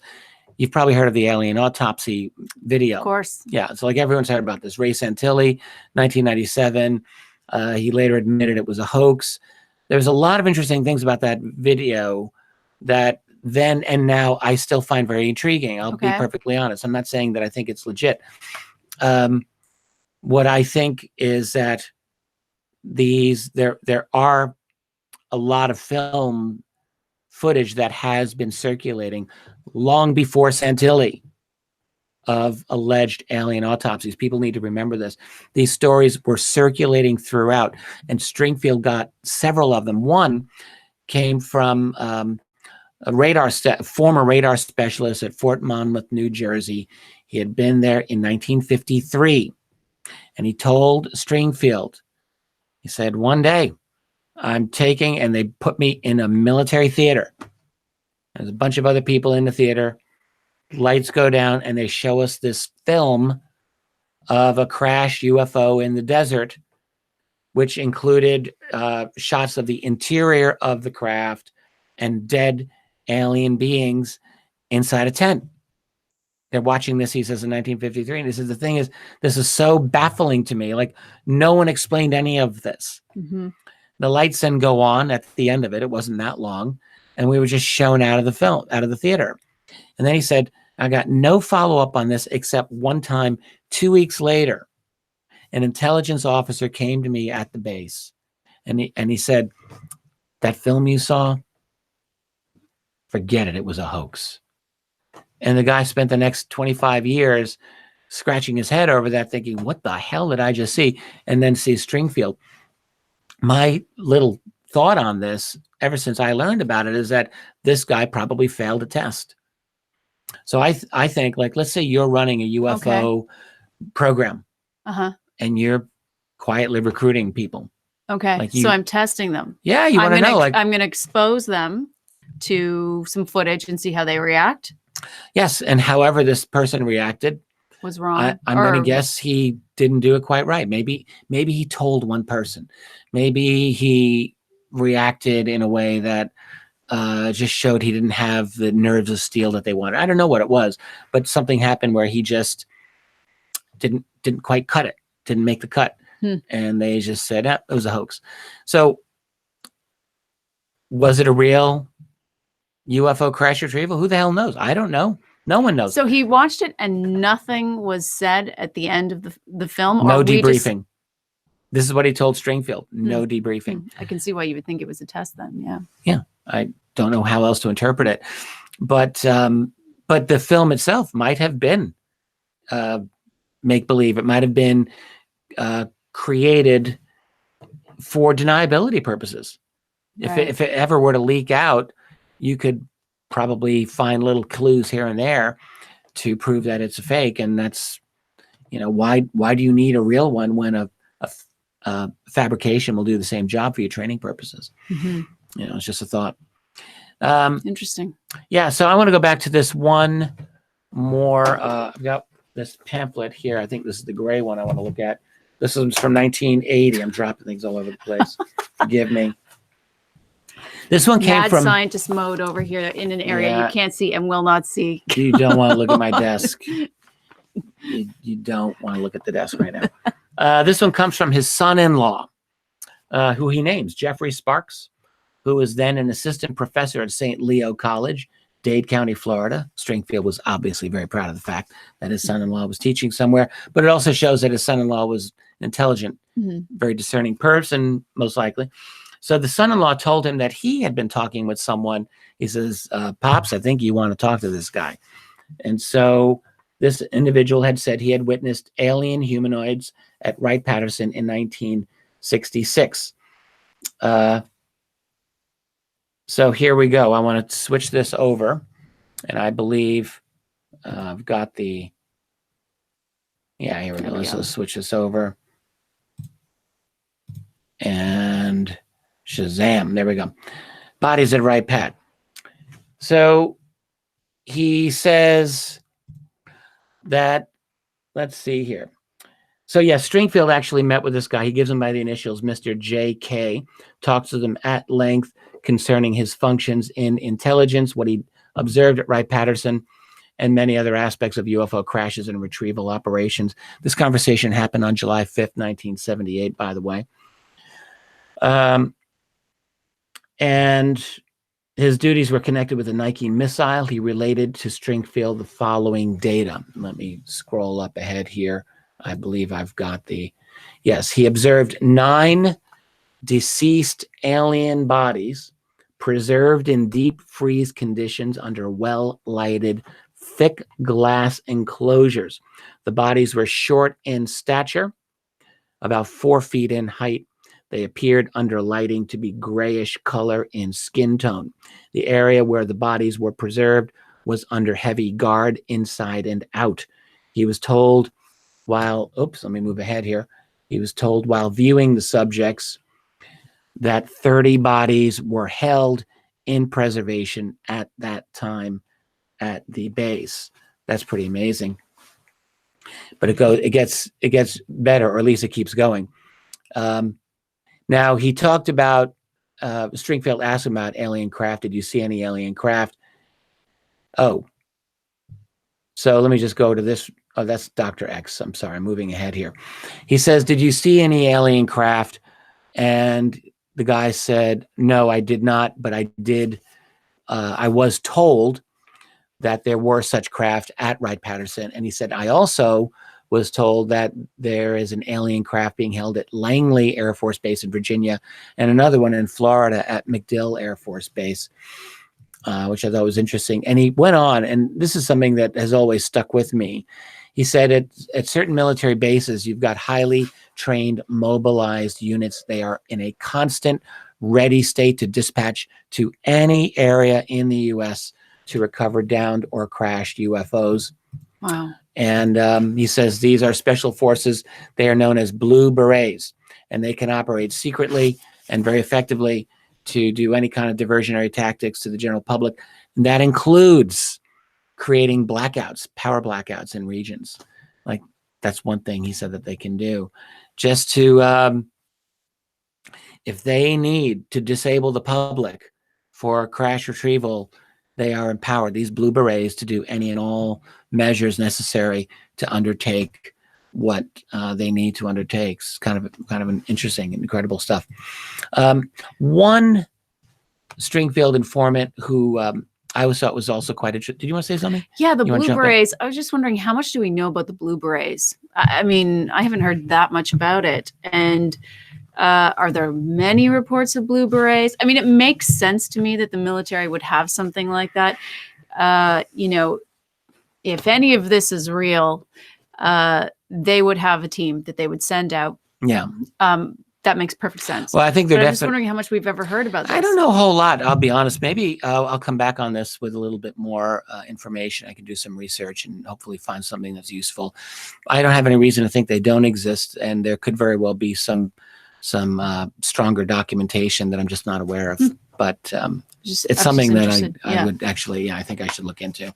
you've probably heard of the alien autopsy video. Of course. Yeah, so like everyone's heard about this. Ray Santilli, 1997. He later admitted it was a hoax. There's a lot of interesting things about that video that then and now I still find very intriguing. I'll be perfectly honest. I'm not saying that I think it's legit. What I think is that there are a lot of film footage that has been circulating long before Santilli of alleged alien autopsies. People need to remember this. These stories were circulating throughout, and Stringfield got several of them. One came from a former radar specialist at Fort Monmouth, New Jersey. He had been there in 1953, and he told Stringfield, he said, one day I'm taking, and they put me in a military theater. There's a bunch of other people in the theater. Lights go down, and they show us this film of a crashed UFO in the desert, which included shots of the interior of the craft and dead alien beings inside a tent. They're watching this, he says, in 1953. And he says, the thing is, this is so baffling to me. Like, no one explained any of this. Mm-hmm. The lights then go on at the end of it. It wasn't that long. And we were just shown out of the film, out of the theater. And then he said, I got no follow-up on this except one time, 2 weeks later, an intelligence officer came to me at the base. And he said, that film you saw, forget it. It was a hoax. And the guy spent the next 25 years scratching his head over that, thinking, what the hell did I just see? And then see Stringfield. My little thought on this, ever since I learned about it, is that this guy probably failed a test. So I think, like, let's say you're running a UFO program, and you're quietly recruiting people. Okay. Like So I'm testing them. Yeah, you want to know. Like, I'm going to expose them to some footage and see how they react. Yes, and however this person reacted was wrong. I'm going to guess he didn't do it quite right. Maybe he told one person. Maybe he reacted in a way that just showed he didn't have the nerves of steel that they wanted. I don't know what it was, but something happened where he just didn't quite cut it, didn't make the cut. And they just said, it was a hoax. So was it a real UFO crash retrieval? Who the hell knows? I don't know. No one knows. So he watched it and nothing was said at the end of the film? No debriefing. This is what he told Stringfield. No debriefing. I can see why you would think it was a test then. Yeah. Yeah. don't know how else to interpret it. But the film itself might have been make believe. It might have been created for deniability purposes. Right. If it ever were to leak out, you could probably find little clues here and there to prove that it's a fake. And that's, why do you need a real one when a fabrication will do the same job for your training purposes? It's just a thought. Interesting. Yeah. So I want to go back to this one more. I've got this pamphlet here. I think this is the gray one I want to look at. This is from 1980. I'm dropping things all over the place. Forgive me. This one came from scientist mode over here in an area you can't see and will not see. You don't want to look at my desk. You don't want to look at the desk right now. This one comes from his son-in-law, who he names Jeffrey Sparks, who was then an assistant professor at St. Leo College, Dade County, Florida. Stringfield was obviously very proud of the fact that his son-in-law was teaching somewhere, but it also shows that his son-in-law was an intelligent, very discerning person, most likely. So the son-in-law told him that he had been talking with someone. He says, Pops, I think you want to talk to this guy. And so this individual had said he had witnessed alien humanoids at Wright-Patterson in 1966. So here we go. I want to switch this over. And I believe I've got the... Yeah, here we go. Let's switch this over. And... Shazam. There we go. Bodies at Wright-Pat. So he says that, let's see here. So yeah, Stringfield actually met with this guy. He gives him by the initials, Mr. J.K., talks to them at length concerning his functions in intelligence, what he observed at Wright-Patterson, and many other aspects of UFO crashes and retrieval operations. This conversation happened on July 5th, 1978, by the way. And his duties were connected with the Nike missile. He related to Stringfield the following data. Let me scroll up ahead here. I believe I've got yes, he observed 9 deceased alien bodies preserved in deep freeze conditions under well-lighted, thick glass enclosures. The bodies were short in stature, about 4 feet in height. They appeared under lighting to be grayish color in skin tone. The area where the bodies were preserved was under heavy guard inside and out. He was told while, let me move ahead here. He was told while viewing the subjects that 30 bodies were held in preservation at that time at the base. That's pretty amazing. But it gets better, or at least it keeps going. Now, he talked about, Stringfield asked him about alien craft. Did you see any alien craft? Oh, so let me just go to this. Oh, that's Dr. X. I'm sorry, I'm moving ahead here. He says, did you see any alien craft? And the guy said, no, I did not, but I did. I was told that there were such craft at Wright-Patterson. And he said, I also was told that there is an alien craft being held at Langley Air Force Base in Virginia and another one in Florida at MacDill Air Force Base, which I thought was interesting. And he went on, and this is something that has always stuck with me. He said at certain military bases, you've got highly trained, mobilized units. They are in a constant ready state to dispatch to any area in the U.S. to recover downed or crashed UFOs. Wow. And he says these are special forces. They are known as blue berets, and they can operate secretly and very effectively to do any kind of diversionary tactics to the general public. And that includes creating blackouts, power blackouts in regions. Like, that's one thing he said that they can do. Just to, if they need to disable the public for crash retrieval, they are empowered, these blue berets, to do any and all measures necessary to undertake what they need to undertake. It's kind of an interesting and incredible stuff. One Stringfield informant who I always thought was also quite interesting. Did you want to say something? Yeah, the blue berets. I was just wondering, how much do we know about the blue berets? I mean, I haven't heard that much about it. And Are there many reports of blue berets? I mean, it makes sense to me that the military would have something like that. You know, if any of this is real, they would have a team that they would send out. Yeah. That makes perfect sense. Well, I think But they're I'm just wondering how much we've ever heard about this. I don't know a whole lot. I'll be honest. Maybe I'll come back on this with a little bit more information. I can do some research and hopefully find something that's useful. I don't have any reason to think they don't exist, and there could very well be some stronger documentation that I'm just not aware of. But it's something that I would actually, I think I should look into.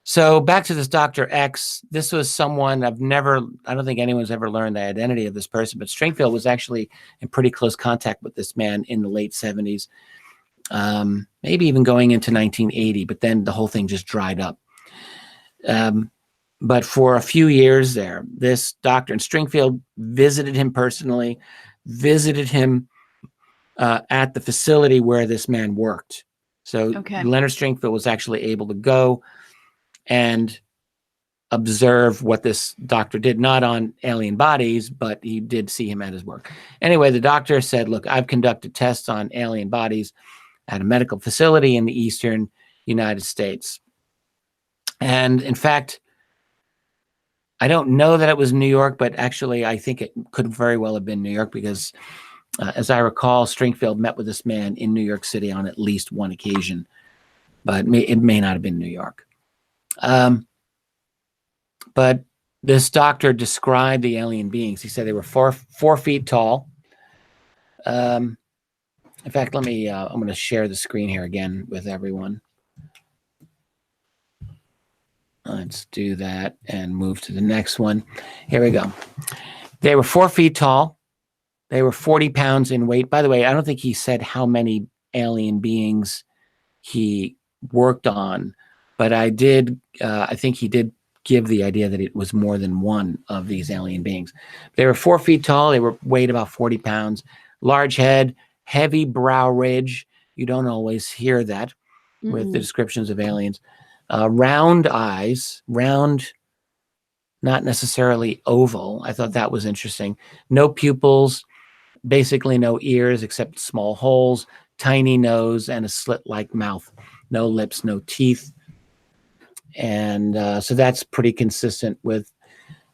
So back to this Dr. X, this was someone I don't think anyone's ever learned the identity of this person, but Stringfield was actually in pretty close contact with this man in the late 70s, maybe even going into 1980, but then the whole thing just dried up. But for a few years there, this doctor, and Stringfield visited him personally, visited him at the facility where this man worked. So Leonard Stringfield was actually able to go and observe what this doctor did, not on alien bodies, but he did see him at his work. Anyway, the doctor said, look, I've conducted tests on alien bodies at a medical facility in the eastern United States. And in fact, I don't know that it was New York, but actually I think it could very well have been New York because as I recall, Stringfield met with this man in New York City on at least one occasion, but it may not have been New York. But this doctor described the alien beings. He said they were 4 feet tall. In fact, let me, I'm going to share the screen here again with everyone. Let's do that and move to the next one. Here we go. They were 4 feet tall. They were 40 pounds in weight. By the way, I don't think he said how many alien beings he worked on, but I think he did give the idea that it was more than one of these alien beings. They were 4 feet tall. They weighed about 40 pounds. Large head, heavy brow ridge. You don't always hear that with the descriptions of aliens. Round eyes, round, not necessarily oval. I thought that was interesting. No pupils, basically no ears except small holes, tiny nose, and a slit-like mouth. No lips, no teeth. And so that's pretty consistent with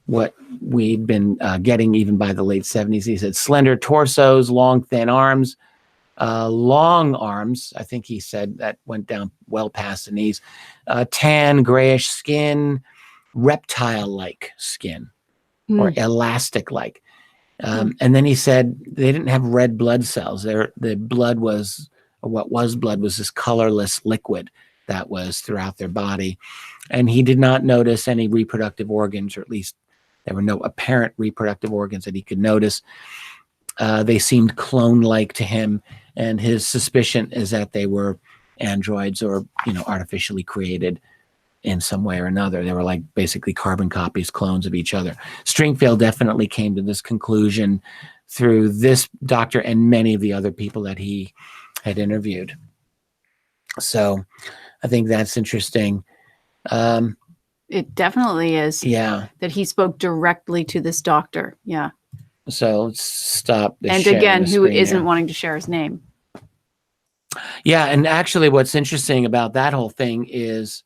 what we'd been getting even by the late 70s. He said slender torsos, long, thin arms, long arms. I think he said that went down well past the knees. Tan, grayish skin, reptile-like skin, or elastic-like. And then he said they didn't have red blood cells. The blood was, or what was blood, was this colorless liquid that was throughout their body. And he did not notice any reproductive organs, or at least there were no apparent reproductive organs that he could notice. They seemed clone-like to him, and his suspicion is that they were androids or, artificially created in some way or another. They were like basically carbon copies, clones of each other. Stringfield definitely came to this conclusion through this doctor and many of the other people that he had interviewed. So I think that's interesting. It definitely is. Yeah. That he spoke directly to this doctor. Yeah. So let's stop. And again, who isn't wanting to share his name. Yeah. And actually what's interesting about that whole thing is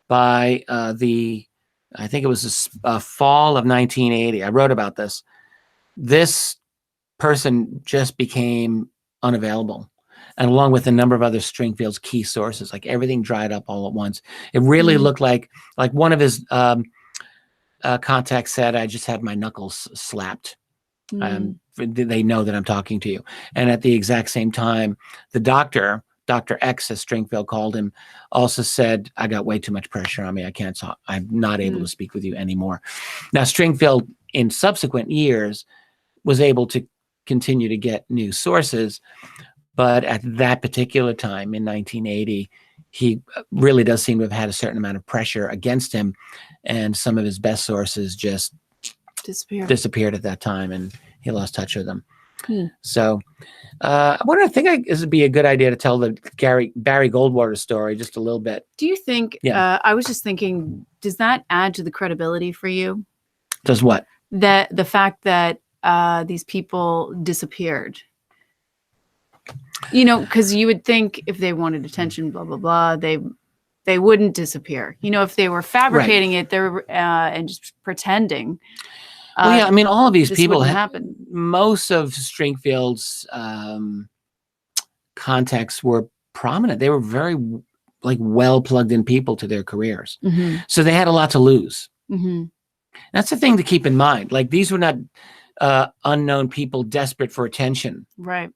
by I think it was the fall of 1980, I wrote about this. This person just became unavailable. And along with a number of other Stringfield's key sources, like everything dried up all at once. It really looked like one of his contacts said, I just had my knuckles slapped. They know that I'm talking to you. And at the exact same time, the Dr. X, as Stringfield called him, also said, I got way too much pressure on me. I can't talk. I'm not able to speak with you anymore. Now, Stringfield, in subsequent years, was able to continue to get new sources. But at that particular time in 1980, he really does seem to have had a certain amount of pressure against him. And some of his best sources just disappeared at that time, and he lost touch with them. So I think this would be a good idea to tell the Barry Goldwater story just a little bit. Do you think, I was just thinking, does that add to the credibility for you? Does what? That the fact that these people disappeared. You know, because you would think if they wanted attention, blah, blah, blah, they wouldn't disappear. You know, if they were fabricating it, they were and just pretending. Well, yeah, I mean, all of these people happen. Most of Stringfield's contacts were prominent. They were very like well plugged in people to their careers. So they had a lot to lose. That's the thing to keep in mind. Like, these were not unknown people desperate for attention. Right.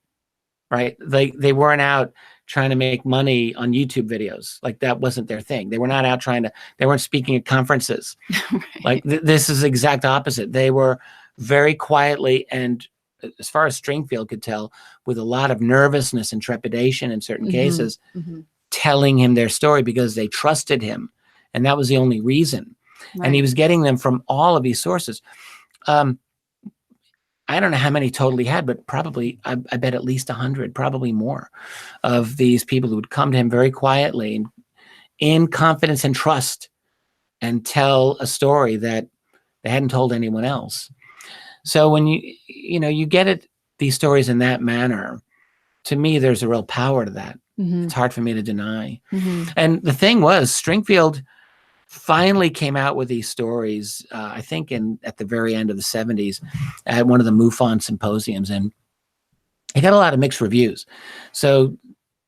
They weren't out trying to make money on YouTube videos. Like, that wasn't their thing. They were not out they weren't speaking at conferences. Right. Like, this is the exact opposite. They were very quietly, and as far as Stringfield could tell, with a lot of nervousness and trepidation in certain cases, telling him their story because they trusted him. And that was the only reason. Right. And he was getting them from all of these sources. I don't know how many total he had, but probably, I bet at least 100, probably more, of these people who would come to him very quietly and in confidence and trust and tell a story that they hadn't told anyone else. So when you get these stories in that manner, to me, there's a real power to that. It's hard for me to deny. And the thing was, Stringfield finally came out with these stories, I think at the very end of the 70s at one of the MUFON symposiums, and he got a lot of mixed reviews. So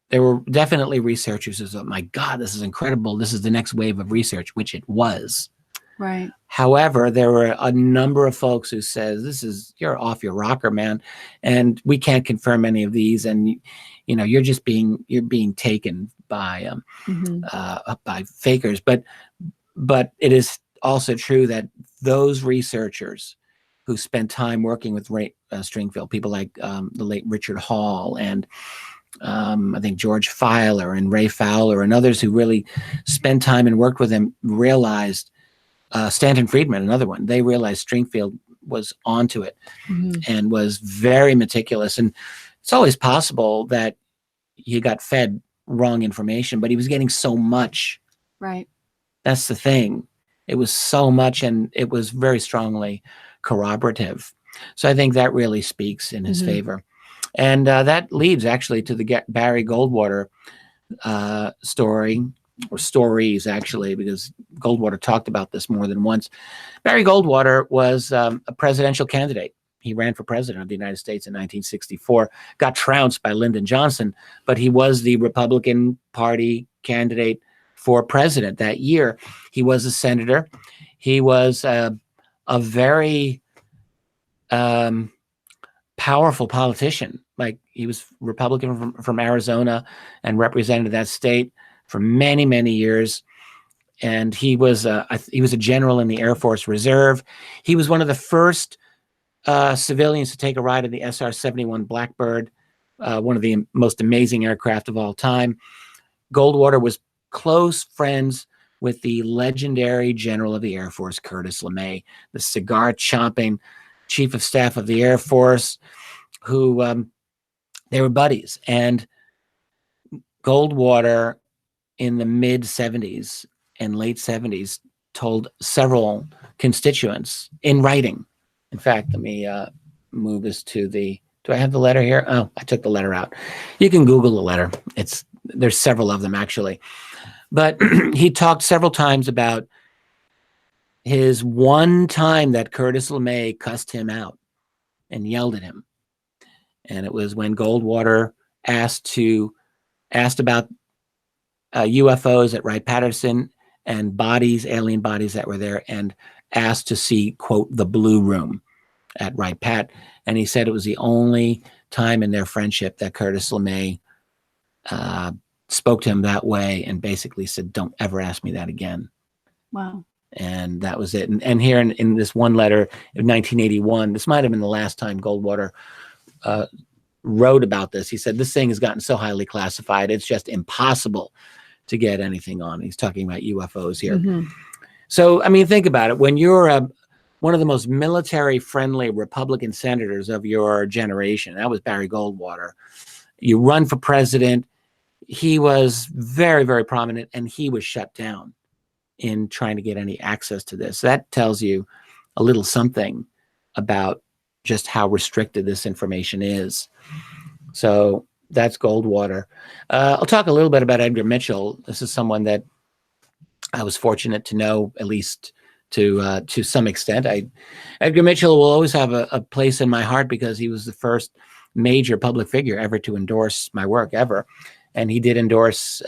there were definitely researchers who said, my God, this is incredible. This is the next wave of research, which it was. Right. However, there were a number of folks who says, you're off your rocker, man. And we can't confirm any of these. And, you're being taken by fakers. But it is also true that those researchers who spent time working with Stringfield, people like the late Richard Hall and I think George Filer and Ray Fowler and others who really spent time and worked with him, realized, Stanton Friedman, another one, they realized Stringfield was onto it and was very meticulous. And it's always possible that he got fed wrong information, but he was getting so much. Right. That's the thing. It was so much, and it was very strongly corroborative. So I think that really speaks in his favor. And that leads actually to the Barry Goldwater story, or stories actually, because Goldwater talked about this more than once. Barry Goldwater was a presidential candidate. He ran for president of the United States in 1964, got trounced by Lyndon Johnson, but he was the Republican Party candidate for president that year. He was a senator. He was a very powerful politician. Like, he was Republican from Arizona and represented that state for many, many years. And he was a general in the Air Force Reserve. He was one of the first civilians to take a ride in the SR-71 Blackbird, one of the most amazing aircraft of all time. Goldwater was close friends with the legendary General of the Air Force, Curtis LeMay, the cigar-chomping Chief of Staff of the Air Force, who they were buddies. And Goldwater in the mid-70s and late 70s told several constituents in writing. In fact, let me move this to do I have the letter here? Oh, I took the letter out. You can Google the letter. There's several of them actually. But he talked several times about his one time that Curtis LeMay cussed him out and yelled at him. And it was when Goldwater asked about UFOs at Wright-Patterson and alien bodies that were there, and asked to see, quote, the Blue Room at Wright-Pat. And he said it was the only time in their friendship that Curtis LeMay spoke to him that way and basically said, don't ever ask me that again. Wow. And that was it. And here in this one letter in 1981, this might have been the last time Goldwater wrote about this. He said, this thing has gotten so highly classified, it's just impossible to get anything on. He's talking about UFOs here. So, I mean, think about it. When you're one of the most military-friendly Republican senators of your generation, that was Barry Goldwater, you run for president, he was very, very prominent, and he was shut down in trying to get any access to this. That tells you a little something about just how restricted this information is. So that's Goldwater. I'll talk a little bit about Edgar Mitchell. This is someone that I was fortunate to know, at least to some extent. Edgar Mitchell will always have a place in my heart because he was the first major public figure ever to endorse my work ever. And he did endorse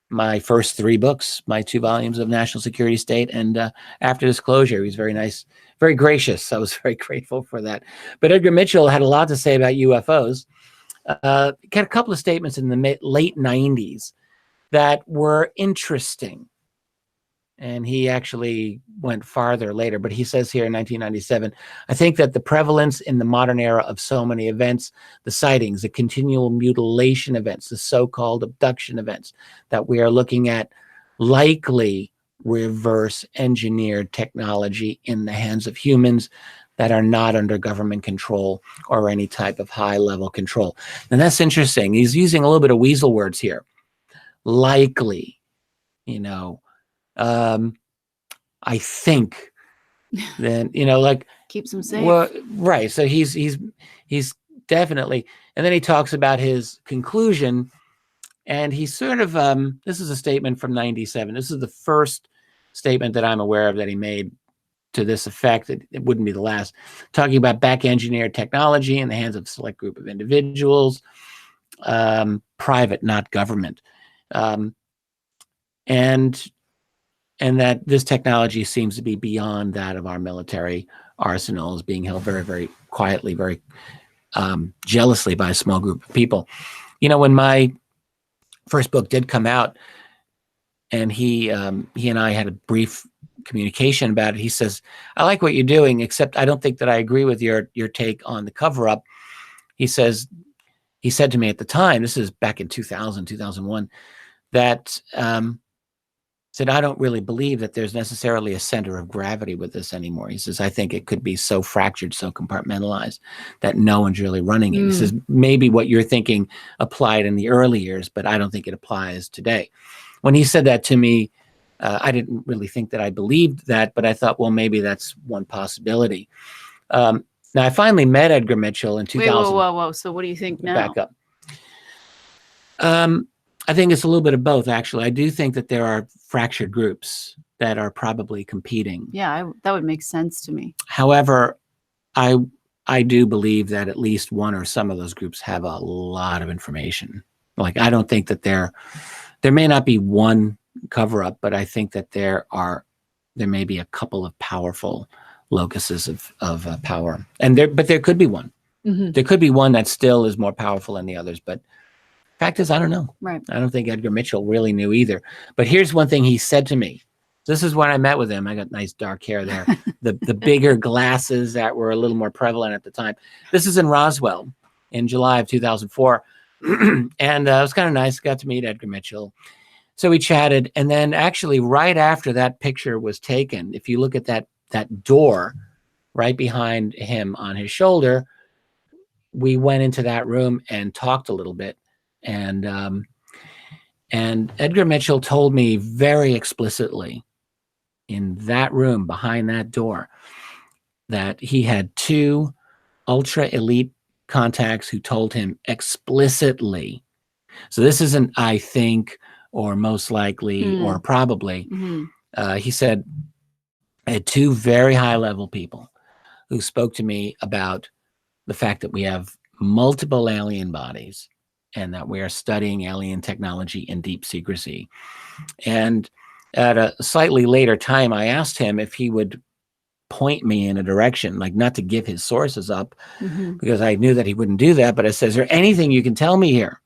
my first 3 books, my 2 volumes of National Security State, and After Disclosure. He was very nice, very gracious. I was very grateful for that. But Edgar Mitchell had a lot to say about UFOs. Got a couple of statements in the late 90s that were interesting. And he actually went farther later, but he says here in 1997, I think that the prevalence in the modern era of so many events, the sightings, the continual mutilation events, the so-called abduction events that we are looking at, likely reverse engineered technology in the hands of humans that are not under government control or any type of high level control. And that's interesting. He's using a little bit of weasel words here. Likely, you know, I think then, you know, like Keeps him safe. well, right. So he's definitely, and then he talks about his conclusion, and he sort of this is a statement from 97. This is the first statement that I'm aware of that he made to this effect. It wouldn't be the last, talking about back engineered technology in the hands of a select group of individuals, private, not government. And that this technology seems to be beyond that of our military arsenals, being held very, very quietly, very jealously by a small group of people. You know, when my first book did come out, and he and I had a brief communication about it, he says, I like what you're doing, except I don't think that I agree with your take on the cover-up. He said to me at the time, this is back in 2000, 2001, that said, I don't really believe that there's necessarily a center of gravity with this anymore. He says, I think it could be so fractured, so compartmentalized that no one's really running it. He says, maybe what you're thinking applied in the early years, but I don't think it applies today. When he said that to me, I didn't really think that I believed that, but I thought, well, maybe that's one possibility. Now, I finally met Edgar Mitchell in 2000. Wait, whoa. So what do you think now? Back up. I think it's a little bit of both, actually. I do think that there are fractured groups that are probably competing. Yeah, that would make sense to me. However, I do believe that at least one or some of those groups have a lot of information. Like, I don't think that there may not be one cover-up, but I think that there may be a couple of powerful locuses of power. But there could be one. Mm-hmm. There could be one that still is more powerful than the others, but fact is, I don't know. Right. I don't think Edgar Mitchell really knew either. But here's one thing he said to me. This is when I met with him. I got nice dark hair there. the bigger glasses that were a little more prevalent at the time. This is in Roswell in July of 2004. And it was kind of nice. Got to meet Edgar Mitchell. So we chatted. And then actually right after that picture was taken, if you look at that door right behind him on his shoulder, we went into that room and talked a little bit. And Edgar Mitchell told me very explicitly in that room behind that door that he had 2 ultra elite contacts who told him explicitly. So this isn't I think or most likely or probably. Mm-hmm. He said I had 2 very high level people who spoke to me about the fact that we have multiple alien bodies and that we are studying alien technology in deep secrecy. And at a slightly later time, I asked him if he would point me in a direction, like not to give his sources up, because I knew that he wouldn't do that. But I said, is there anything you can tell me here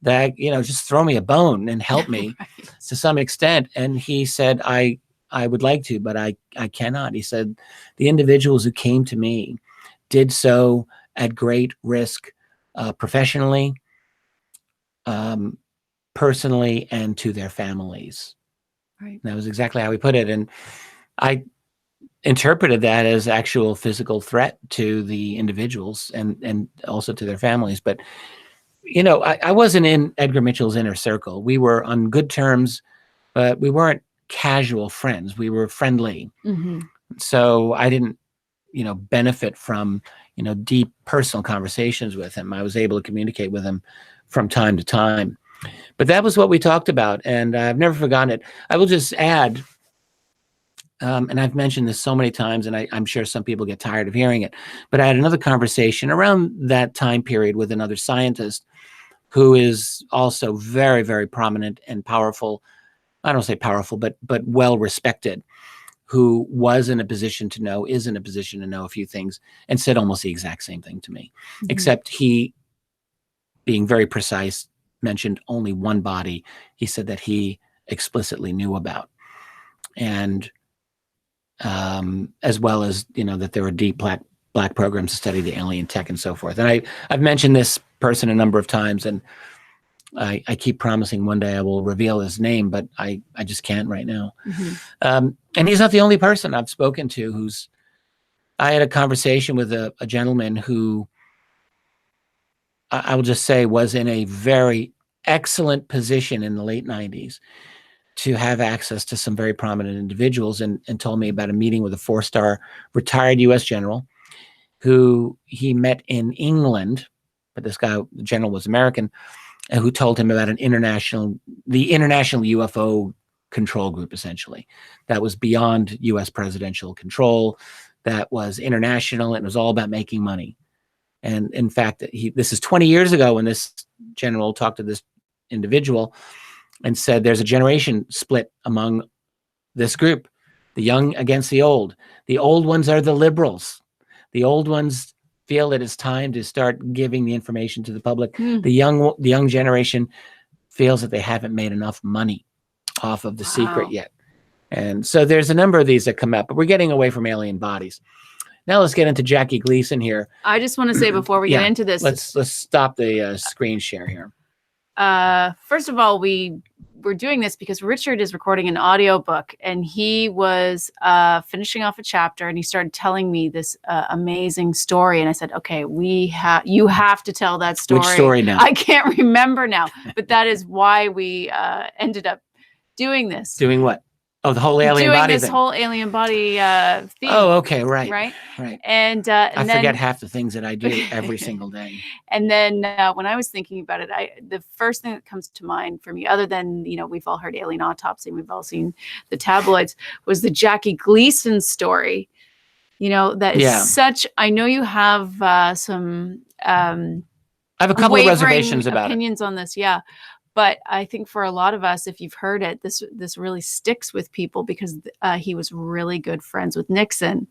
that, you know, just throw me a bone and help me to some extent? And he said, I would like to, but I cannot. He said, the individuals who came to me did so at great risk, professionally, personally, and to their families. Right. And that was exactly how he put it. And I interpreted that as actual physical threat to the individuals and also to their families. But, you know, I wasn't in Edgar Mitchell's inner circle. We were on good terms, but we weren't casual friends. We were friendly. So I didn't benefit from, deep personal conversations with him. I was able to communicate with him from time to time. But that was what we talked about, and I've never forgotten it. I will just add, and I've mentioned this so many times, and I'm sure some people get tired of hearing it, but I had another conversation around that time period with another scientist who is also very, very prominent and powerful. I don't say powerful, but well respected, who was in a position to know, is in a position to know a few things, and said almost the exact same thing to me, except he, being very precise, mentioned only one body he said that he explicitly knew about. And as well as, that there were deep black programs to study the alien tech and so forth. And I've mentioned this person a number of times, and I keep promising one day I will reveal his name, but I just can't right now. And he's not the only person I've spoken to I had a conversation with a gentleman who I will just say was in a very excellent position in the late 90s to have access to some very prominent individuals, and told me about a meeting with a 4-star retired U.S. general who he met in England, but this guy, the general, was American, and who told him about the international UFO control group, essentially, that was beyond U.S. presidential control, that was international, and it was all about making money. And in fact, this is 20 years ago when this general talked to this individual and said there's a generation split among this group, the young against the old. The old ones are the liberals. The old ones feel that it's time to start giving the information to the public. The young generation feels that they haven't made enough money off of the secret yet. And so there's a number of these that come up, but we're getting away from alien bodies. Now let's get into Jackie Gleason here. I just want to say before we get into this, let's stop the screen share here. First of all, we're doing this because Richard is recording an audiobook, and he was finishing off a chapter, and he started telling me this amazing story. And I said, okay, you have to tell that story. Which story now? I can't remember now, but that is why we ended up doing this. Doing what? Oh, the whole alien body doing this thing. whole alien body theme. Oh, okay, right. And I forget half the things that I do every single day. And then when I was thinking about it, the first thing that comes to mind for me, other than, we've all heard alien autopsy, we've all seen the tabloids, was the Jackie Gleason story. That is such, I know you have some I have a couple of reservations about opinions on this. Yeah. But I think for a lot of us, if you've heard it, this really sticks with people because he was really good friends with Nixon.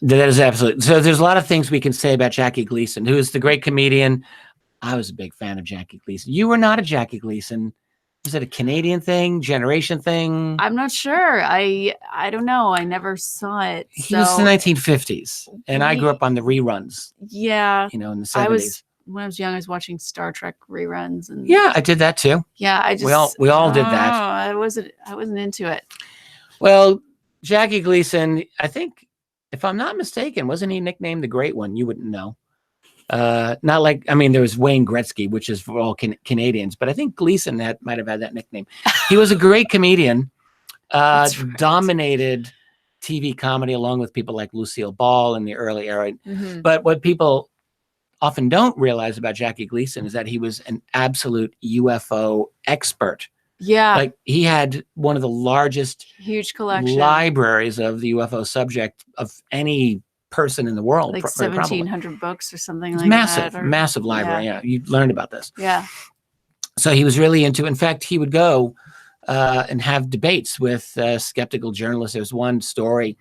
That is absolutely. So there's a lot of things we can say about Jackie Gleason, who is the great comedian. I was a big fan of Jackie Gleason. You were not a Jackie Gleason. Was it a Canadian thing, generation thing? I'm not sure. I don't know. I never saw it. He was in the 1950s, and I grew up on the reruns. Yeah. In the 70s. When I was young, I was watching Star Trek reruns, and I did that too. Yeah, we all did that. I wasn't into it. Well, Jackie Gleason, I think, if I'm not mistaken, wasn't he nicknamed the Great One? You wouldn't know. Not like, there was Wayne Gretzky, which is for all Canadians, but I think Gleason might have had that nickname. He was a great comedian, dominated TV comedy along with people like Lucille Ball in the early era. But what people often don't realize about Jackie Gleason is that he was an absolute UFO expert. Yeah. Like he had one of the largest huge collection libraries of the UFO subject of any person in the world. Like 1,700 books or something like massive, that. Massive library. Yeah. You learned about this. Yeah. So he was really into, in fact, he would go and have debates with skeptical journalists. There's one story.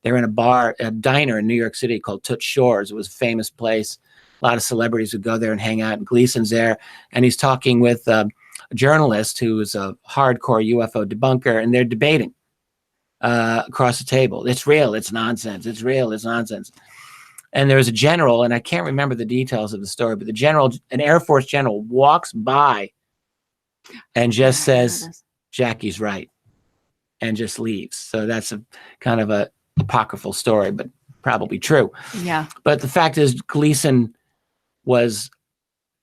They're in a diner in New York City called Toots Shor's. It was a famous place. A lot of celebrities would go there and hang out, and Gleason's there, and he's talking with a journalist who is a hardcore UFO debunker, and they're debating across the table. It's real, it's nonsense. It's real, it's nonsense. And there was a general, and I can't remember the details of the story, but the general, an Air Force general, walks by and just says, Jackie's right, and just leaves. So that's a kind of a apocryphal story, but probably true. Yeah. But the fact is, Gleason was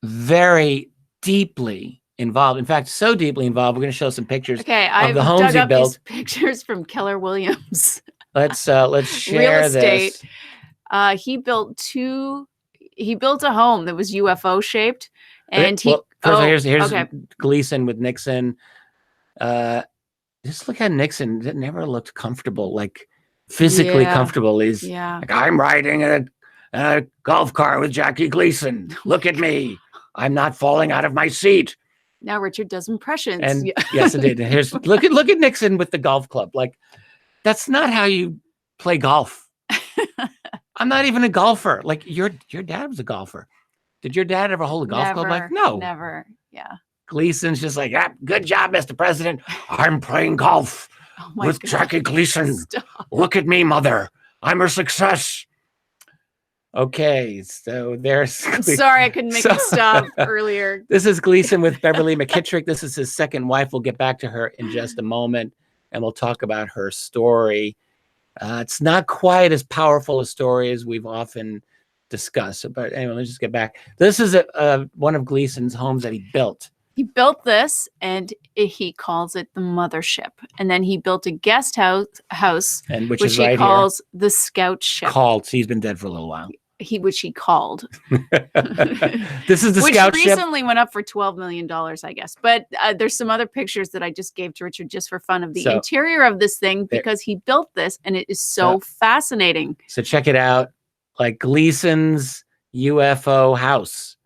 very deeply involved. In fact, so deeply involved, we're going to show some pictures of the homes he built. These pictures from Keller Williams. Let's share Real estate. this. He built a home that was UFO shaped, and here's okay. Gleason with Nixon. Just look at Nixon. It never looked comfortable, like physically comfortable. He's like, I'm riding in a golf cart with Jackie Gleason. Look at me. I'm not falling out of my seat. Now Richard does impressions. And yes, it did. And here's look at Nixon with the golf club. Like, that's not how you play golf. I'm not even a golfer. Like, your dad was a golfer. Did your dad ever hold a golf club? Like, no. Never. Yeah. Gleason's just like, good job, Mr. President. I'm playing golf with Jackie Gleason. Stop. Look at me, mother. I'm a success. Okay, so there's... Sorry, I couldn't make it stop earlier. This is Gleason with Beverly McKittrick. This is his second wife. We'll get back to her in just a moment, and we'll talk about her story. It's not quite as powerful a story as we've often discussed. But anyway, let's just get back. This is one of Gleason's homes that he built. He built this, and he calls it the mothership. And then he built a guest house, and which he right calls the scout ship. Called. So he's been dead for a little while. Which he called. This is the scout ship. Which recently went up for $12 million, I guess. But there's some other pictures that I just gave to Richard just for fun of the interior of this thing, because he built this, and it is so fascinating. So check it out. Like Gleason's UFO house.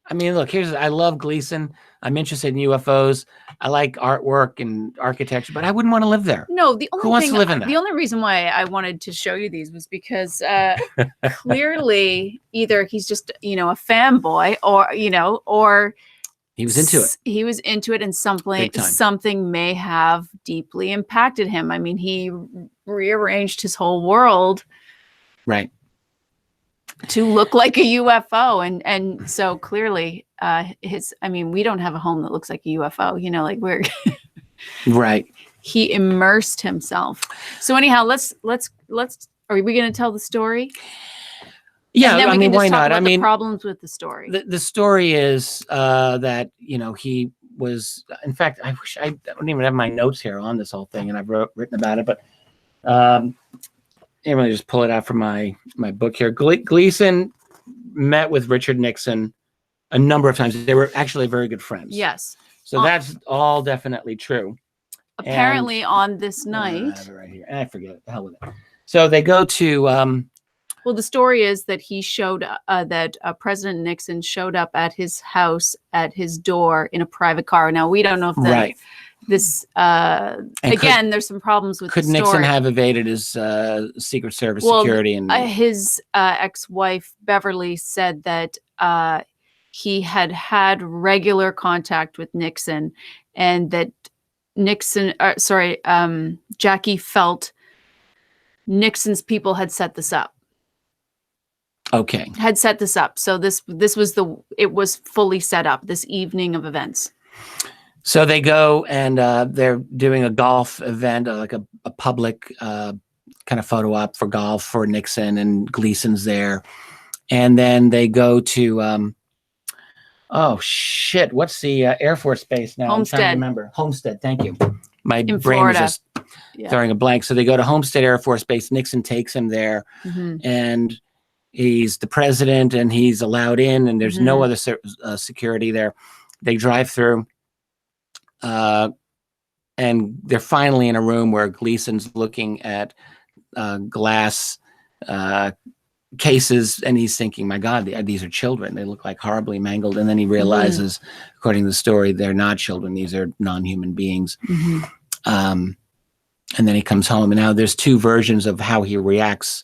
I mean, look, I love Gleason. I'm interested in UFOs. I like artwork and architecture, but I wouldn't want to live there. No, who wants to live in that? The only reason why I wanted to show you these was because clearly either he's just, a fanboy, or he was into it. He was into it, and something may have deeply impacted him. I mean, he rearranged his whole world. Right. To look like a UFO, and so clearly we don't have a home that looks like a UFO, like we're right. He immersed himself. So anyhow, let's are we going to tell the story? Yeah, I mean, why not? I mean, the problems with the story. The story is that he was. In fact, I don't even have my notes here on this whole thing, and I've written about it, but I'm going to just pull it out from my book here. Gleason met with Richard Nixon a number of times. They were actually very good friends. Yes. So that's all definitely true. Apparently on this night. I have it right here. And I forget. The hell with it. So they go to... well, the story is that he showed that President Nixon showed up at his house, at his door, in a private car. Now, we don't know if this again, there's some problems with the story. Could Nixon have evaded his Secret Service security? And his ex-wife Beverly said that he had regular contact with Nixon, and that Jackie felt Nixon's people had set this up. Okay. Had set this up. So it was fully set up, this evening of events. So they go and they're doing a golf event, like a public kind of photo op for golf for Nixon, and Gleason's there. And then they go to, what's the Air Force Base now? Homestead. I'm trying to remember. Homestead, thank you. My in brain Florida. was just throwing a blank. So they go to Homestead Air Force Base. Nixon takes him there, and he's the president, and he's allowed in, and there's no other security there. They drive through. And they're finally in a room where Gleason's looking at glass cases, and he's thinking, my God, these are children. They look like horribly mangled. And then he realizes, according to the story, they're not children. These are non-human beings. And then he comes home. And now there's two versions of how he reacts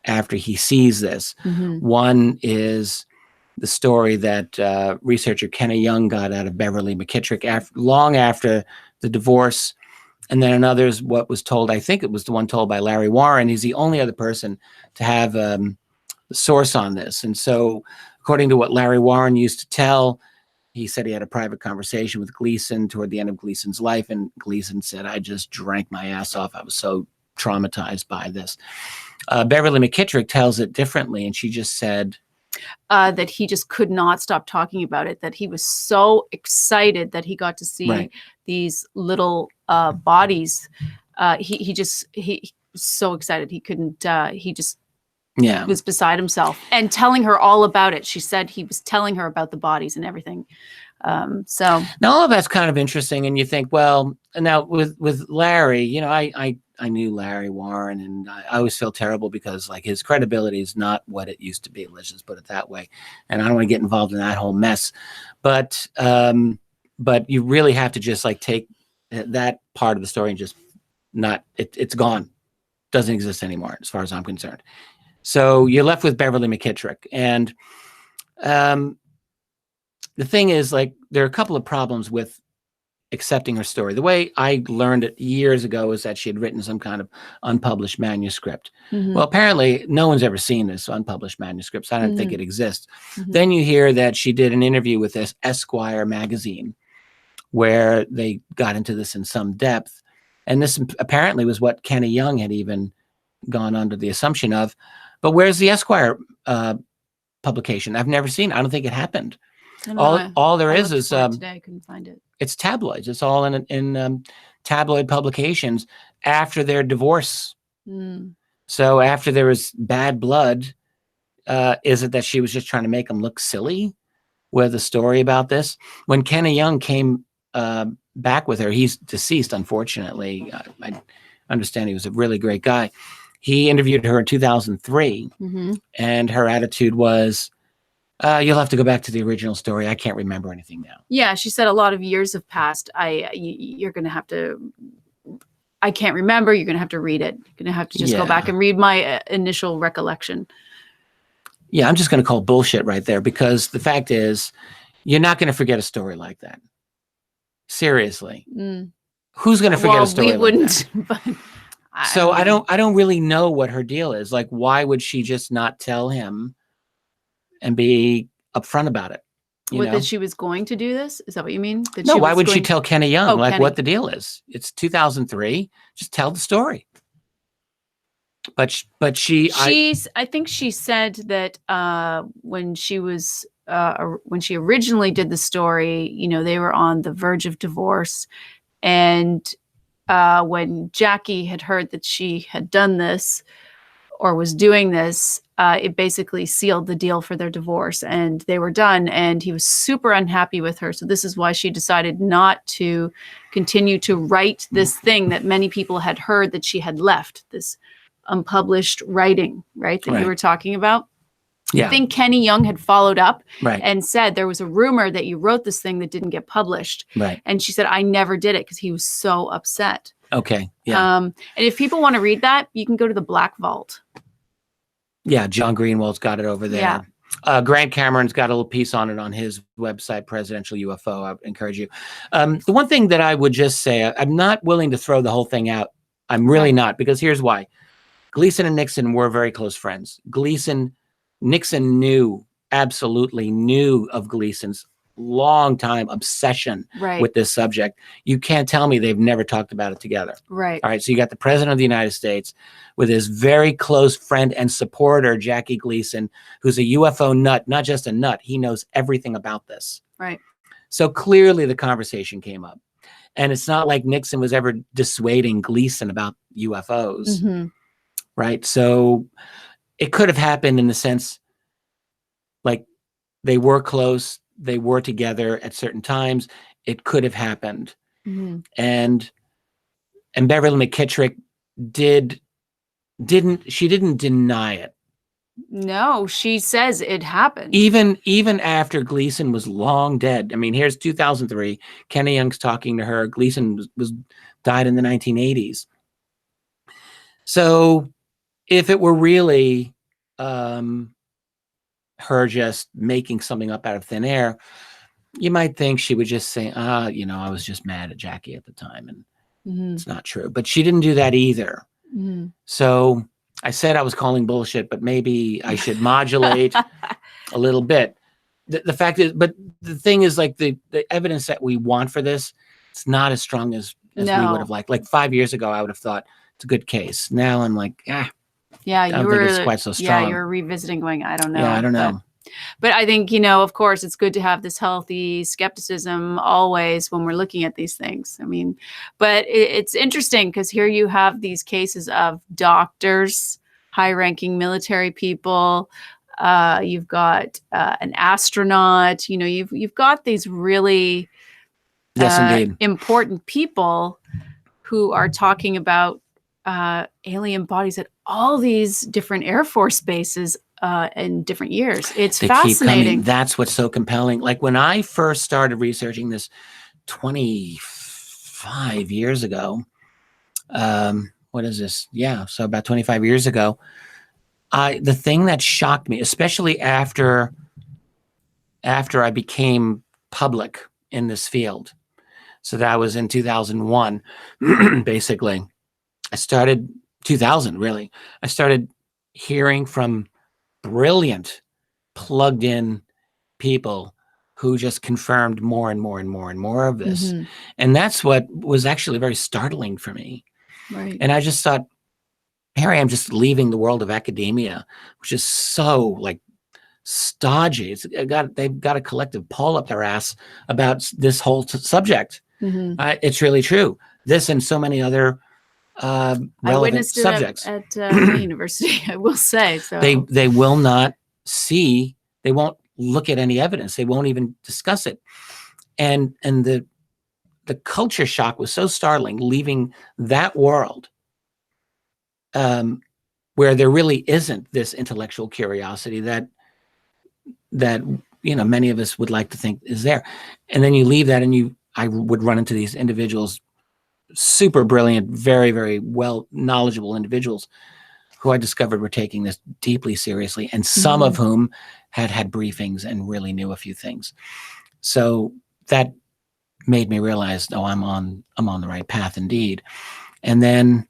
after he sees this. One is the story that researcher Kenna Young got out of Beverly McKittrick long after the divorce. And then another is what was told, I think it was the one told by Larry Warren. He's the only other person to have the source on this. And so according to what Larry Warren used to tell, he said he had a private conversation with Gleason toward the end of Gleason's life. And Gleason said, I just drank my ass off. I was so traumatized by this. Beverly McKittrick tells it differently. And she just said, that he just could not stop talking about it, that he was so excited that he got to see these little bodies. He was so excited he couldn't, he just Yeah. was beside himself and telling her all about it. She said he was telling her about the bodies and everything. So now all of that's kind of interesting. And you think, well, now with Larry, you know, I knew Larry Warren, and I always feel terrible because like his credibility is not what it used to be. Let's just put it that way. And I don't want to get involved in that whole mess, but you really have to just like take that part of the story and just not, it's gone. Doesn't exist anymore as far as I'm concerned. So you're left with Beverly McKittrick. And the thing is, like, there are a couple of problems with accepting her story. The way I learned it years ago is that she had written some kind of unpublished manuscript. Well, apparently no one's ever seen this unpublished manuscript, so I don't think it exists. Then you hear that she did an interview with this Esquire magazine where they got into this in some depth. And this apparently was what Kenny Young had even gone under the assumption of. But where's the Esquire publication? I've never seen it. I don't think it happened. All there is today I couldn't find it. It's tabloids. It's all in tabloid publications after their divorce. So after there was bad blood, is it that she was just trying to make them look silly with a story about this? When Kenny Young came back with her, he's deceased, unfortunately. I understand he was a really great guy. He interviewed her in 2003, and her attitude was, you'll have to go back to the original story. I can't remember anything now. Yeah, she said a lot of years have passed. You're going to have to, I can't remember. You're going to have to read it. You're going to have to just go back and read my initial recollection. Yeah, I'm just going to call bullshit right there, because the fact is, you're not going to forget a story like that. Seriously. Who's going to forget a story like that? But So I don't really know what her deal is. Like, why would she just not tell him and be upfront about it? That she was going to do this? Is that what you mean? No, why would she tell Kenny Young what the deal is? It's 2003. Just tell the story. But I think she said that when she originally did the story, you know, they were on the verge of divorce, and when Jackie had heard that she had done this or was doing this, it basically sealed the deal for their divorce, and they were done, and he was super unhappy with her. So this is why she decided not to continue to write this thing that many people had heard that she had left, this unpublished writing, right? That you were talking about. Yeah. I think Kenny Young had followed up Right. and said there was a rumor that you wrote this thing that didn't get published. Right. And she said, I never did it, because he was so upset. Okay. Yeah. And if people want to read that, you can go to the Black Vault. Yeah. John Greenwald's got it over there. Yeah. Grant Cameron's got a little piece on it on his website, Presidential UFO. I would encourage you. The one thing that I would just say, I'm not willing to throw the whole thing out. I'm really not, because here's why. Gleason and Nixon were very close friends. Nixon absolutely knew of Gleason's long-time obsession with this subject. You can't tell me they've never talked about it together. Right. All right. So you got the president of the United States with his very close friend and supporter, Jackie Gleason, who's a UFO nut, not just a nut. He knows everything about this. Right. So clearly the conversation came up. And it's not like Nixon was ever dissuading Gleason about UFOs. Right. So it could have happened in the sense, like, they were close, they were together at certain times. It could have happened. And Beverly McKittrick didn't deny it. No, she says it happened. Even after Gleason was long dead. I mean, here's 2003. Kenny Young's talking to her. Gleason died in the 1980s. So if it were really her just making something up out of thin air, you might think she would just say, you know, I was just mad at Jackie at the time. And it's not true. But she didn't do that either. So I said I was calling bullshit, but maybe I should modulate a little bit. The fact is, but the thing is, like, the evidence that we want for this, it's not as strong as we would have liked. Like 5 years ago, I would have thought it's a good case. Now I'm like, yeah, I don't think it's quite so strong. Yeah, you're revisiting going, I don't know. Yeah, I don't know. But I think, you know, of course, it's good to have this healthy skepticism always when we're looking at these things. I mean, but it's interesting because here you have these cases of doctors high-ranking military people. You've got an astronaut. You know, you've got these really Yes, indeed. important people who are talking about alien bodies at all these different Air Force bases in different years. It's They keep coming. fascinating. That's what's so compelling. Like when I first started researching this 25 years ago, what is this? Yeah, so about 25 years ago, the thing that shocked me, especially after I became public in this field, so that was in 2001, basically. I started 2000, really. I started hearing from brilliant, plugged in people who just confirmed more and more and more and more of this. Mhm. And that's what was actually very startling for me. Right. And I just thought, here I am just leaving the world of academia, which is so like stodgy. They've got a collective pole up their ass about this whole subject. Mhm. It's really true. This and so many other I relevant witnessed subjects. it at my university, I will say. So They will not see. They won't look at any evidence. They won't even discuss it. And the culture shock was so startling, leaving that world where there really isn't this intellectual curiosity that you know many of us would like to think is there. And then you leave that, and I would run into these individuals, super brilliant, very, very well knowledgeable individuals who I discovered were taking this deeply seriously, and some of whom had briefings and really knew a few things. So that made me realize, oh, I'm on the right path indeed. And then,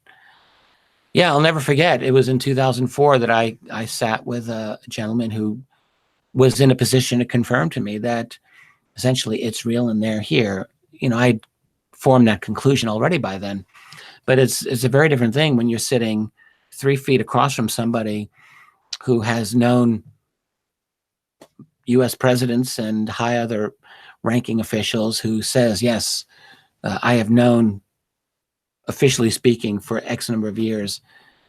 yeah, I'll never forget. It was in 2004 that I sat with a gentleman who was in a position to confirm to me that essentially it's real and they're here. You know, I formed that conclusion already by then, but it's a very different thing when you're sitting 3 feet across from somebody who has known U.S. presidents and high other ranking officials, who says, yes, I have known, officially speaking, for X number of years,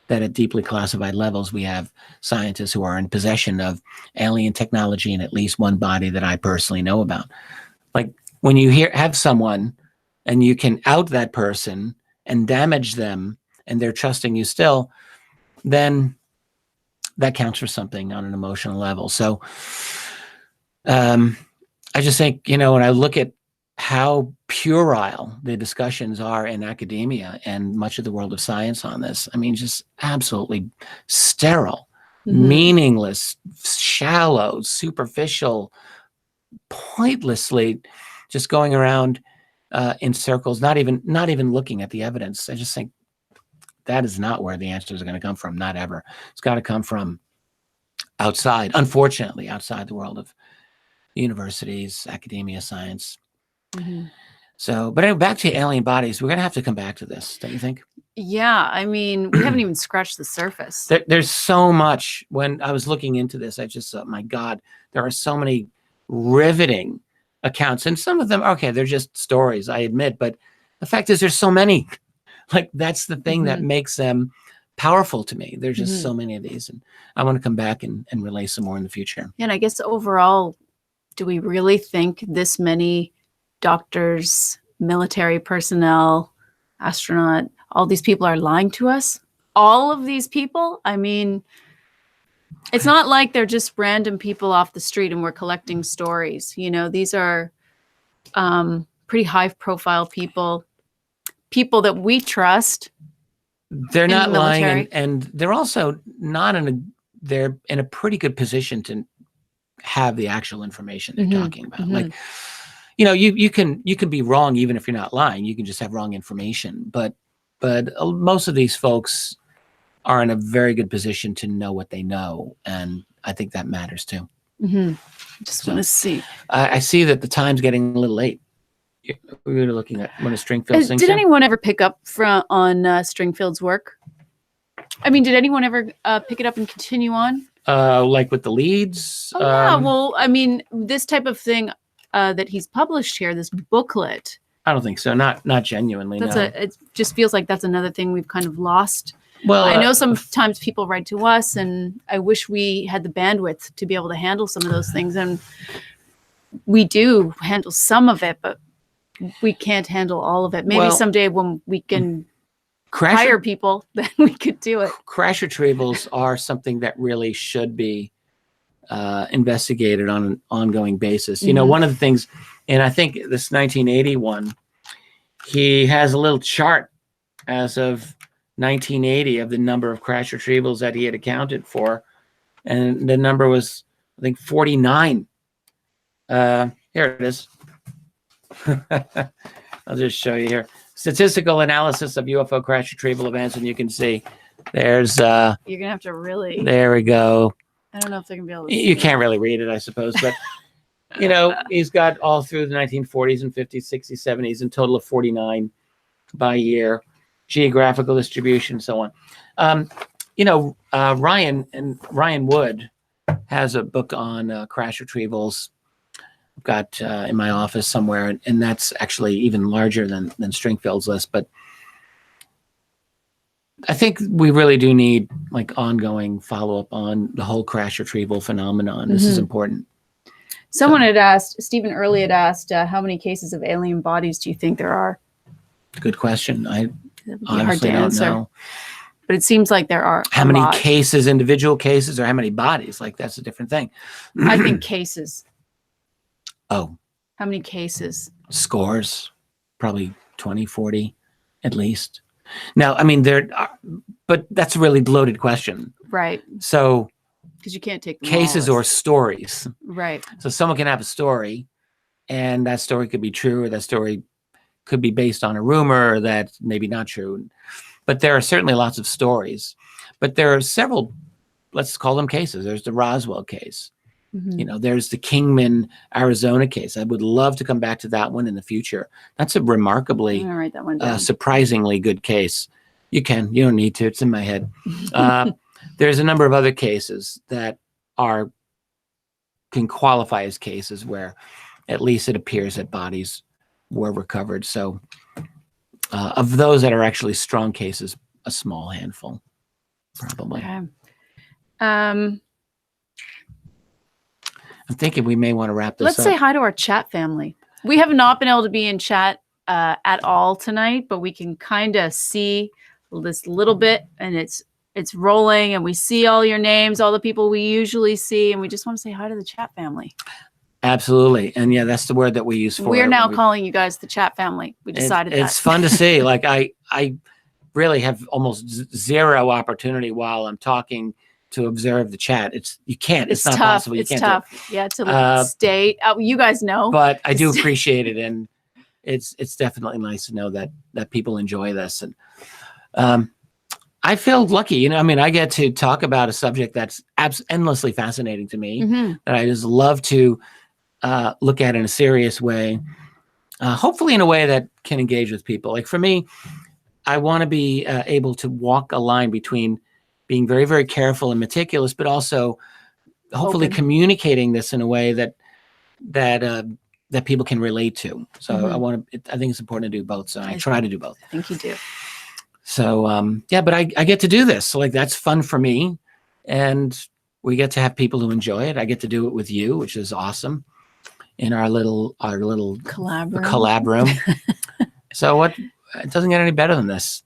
that at deeply classified levels, we have scientists who are in possession of alien technology in at least one body that I personally know about. Like when you have someone and you can out that person and damage them and they're trusting you still, then that counts for something on an emotional level. So I just think, you know, when I look at how puerile the discussions are in academia and much of the world of science on this, I mean, just absolutely sterile, meaningless, shallow, superficial, pointlessly just going around in circles, not even looking at the evidence. I just think that is not where the answers are going to come from. Not ever. It's got to come from outside, unfortunately, outside the world of universities, academia, science. So, but anyway, back to alien bodies. We're going to have to come back to this, don't you think? Yeah, I mean, we haven't even scratched the surface. There's so much. When I was looking into this, I just thought, my God, there are so many riveting accounts. And some of them, okay, they're just stories, I admit. But the fact is, there's so many. Like, that's the thing that makes them powerful to me. There's just so many of these. And I want to come back and relay some more in the future. And I guess overall, do we really think this many doctors, military personnel, astronaut, all these people are lying to us? All of these people? I mean, it's not like they're just random people off the street and we're collecting stories. You know, these are pretty high profile people that we trust. They're not lying, and they're also not they're in a pretty good position to have the actual information they're talking about. Like, you know, you can be wrong even if you're not lying. You can just have wrong information. But most of these folks are in a very good position to know what they know, and I think that matters too. Just want to see. I see that the time's getting a little late. We were looking at one of Stringfield's things. Did anyone ever pick up on Stringfield's work? I mean, did anyone ever pick it up and continue on? Like with the leads? Oh, yeah. Well, I mean, this type of thing that he's published here, this booklet. I don't think so. Not genuinely. That's no. it just feels like that's another thing we've kind of lost Well, I know sometimes people write to us, and I wish we had the bandwidth to be able to handle some of those things. And we do handle some of it, but we can't handle all of it. Maybe someday when we can hire people, then we could do it. Crash retrievals are something that really should be investigated on an ongoing basis. You know, one of the things, and I think this 1981, he has a little chart as of 1980 of the number of crash retrievals that he had accounted for, and the number was, I think, 49. Here it is. I'll just show you here. Statistical analysis of UFO crash retrieval events, and you can see there's you're gonna have to really, there we go. I don't know if they're gonna be able to You can't really read it, I suppose, but you know, he's got all through the 1940s and 50s, 60s, 70s, a total of 49 by year, geographical distribution, so on. You know, Ryan Wood has a book on crash retrievals. I've got in my office somewhere, and that's actually even larger than Stringfield's list. But I think we really do need like ongoing follow-up on the whole crash retrieval phenomenon. This is important. Someone had asked, Stephen Early had asked, how many cases of alien bodies do you think there are? Good question. I honestly hard to don't answer. know. But it seems like there are How many cases, individual cases, or how many bodies? Like, that's a different thing. I think cases. Oh. How many cases? Scores. Probably 20, 40 at least. Now, I mean, but that's a really loaded question. Right. So, because you can't take them cases all. or stories. Right. So someone can have a story, and that story could be true, or that story could be based on a rumor that's maybe not true. But there are certainly lots of stories. But there are several, let's call them cases. There's the Roswell case. You know, there's the Kingman, Arizona case. I would love to come back to that one in the future. That's a remarkably, I'm gonna write that one down. surprisingly good case. You don't need to. It's in my head. There's a number of other cases that can qualify as cases where at least it appears that bodies were recovered. So of those that are actually strong cases, a small handful, probably. Okay. I'm thinking we may want to wrap this Let's up. say hi to our chat family. We have not been able to be in chat at all tonight, but we can kind of see this little bit, and it's rolling, and we see all your names, all the people we usually see, and we just want to say hi to the chat family. Absolutely. And yeah, that's the word that we use for it. We're now calling you guys the chat family. We decided it's fun to see. Like I really have almost zero opportunity while I'm talking to observe the chat. You can't. It's not tough. possible. It's tough. Yeah, to stay. You guys know. But I do appreciate it, and it's definitely nice to know that people enjoy this. And I feel lucky. You know, I mean, I get to talk about a subject that's endlessly fascinating to me, that I just love to look at in a serious way, hopefully in a way that can engage with people. Like for me, I want to be able to walk a line between being very, very careful and meticulous, but also hopefully communicating this in a way that people can relate to. So I think it's important to do both. So I try to do both. I think you do. So yeah, but I get to do this. So like that's fun for me, and we get to have people who enjoy it. I get to do it with you, which is awesome, in our little collab room. So it doesn't get any better than this.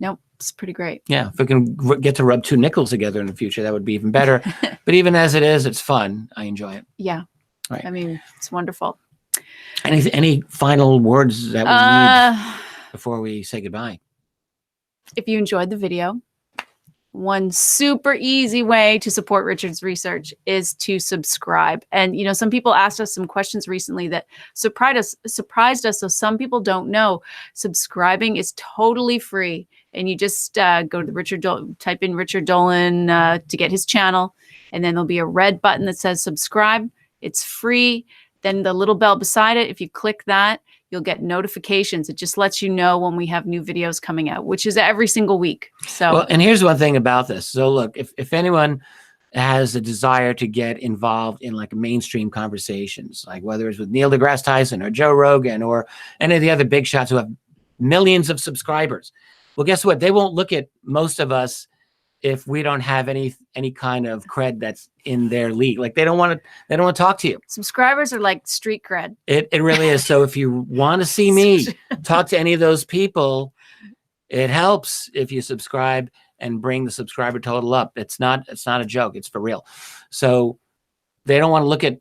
Nope, it's pretty great. Yeah, if we can get to rub two nickels together in the future, that would be even better. But even as it is, it's fun. I enjoy it. Yeah. Right. I mean, it's wonderful. Any final words that we need before we say goodbye? If you enjoyed the video, one super easy way to support Richard's research is to subscribe. And, you know, some people asked us some questions recently that surprised us. So some people don't know subscribing is totally free. And you just go to the type in Richard Dolan to get his channel. And then there'll be a red button that says subscribe. It's free. Then the little bell beside it, if you click that, you'll get notifications. It just lets you know when we have new videos coming out, which is every single week. So, well, and here's one thing about this. So look, if anyone has a desire to get involved in like mainstream conversations, like whether it's with Neil deGrasse Tyson or Joe Rogan or any of the other big shots who have millions of subscribers, Well, guess what? They won't look at most of us if we don't have any kind of cred that's in their league. Like they don't want to talk to you. Subscribers are like street cred. It really is. So if you want to see me talk to any of those people, it helps if you subscribe and bring the subscriber total up. It's not a joke. It's for real. So they don't want to look at,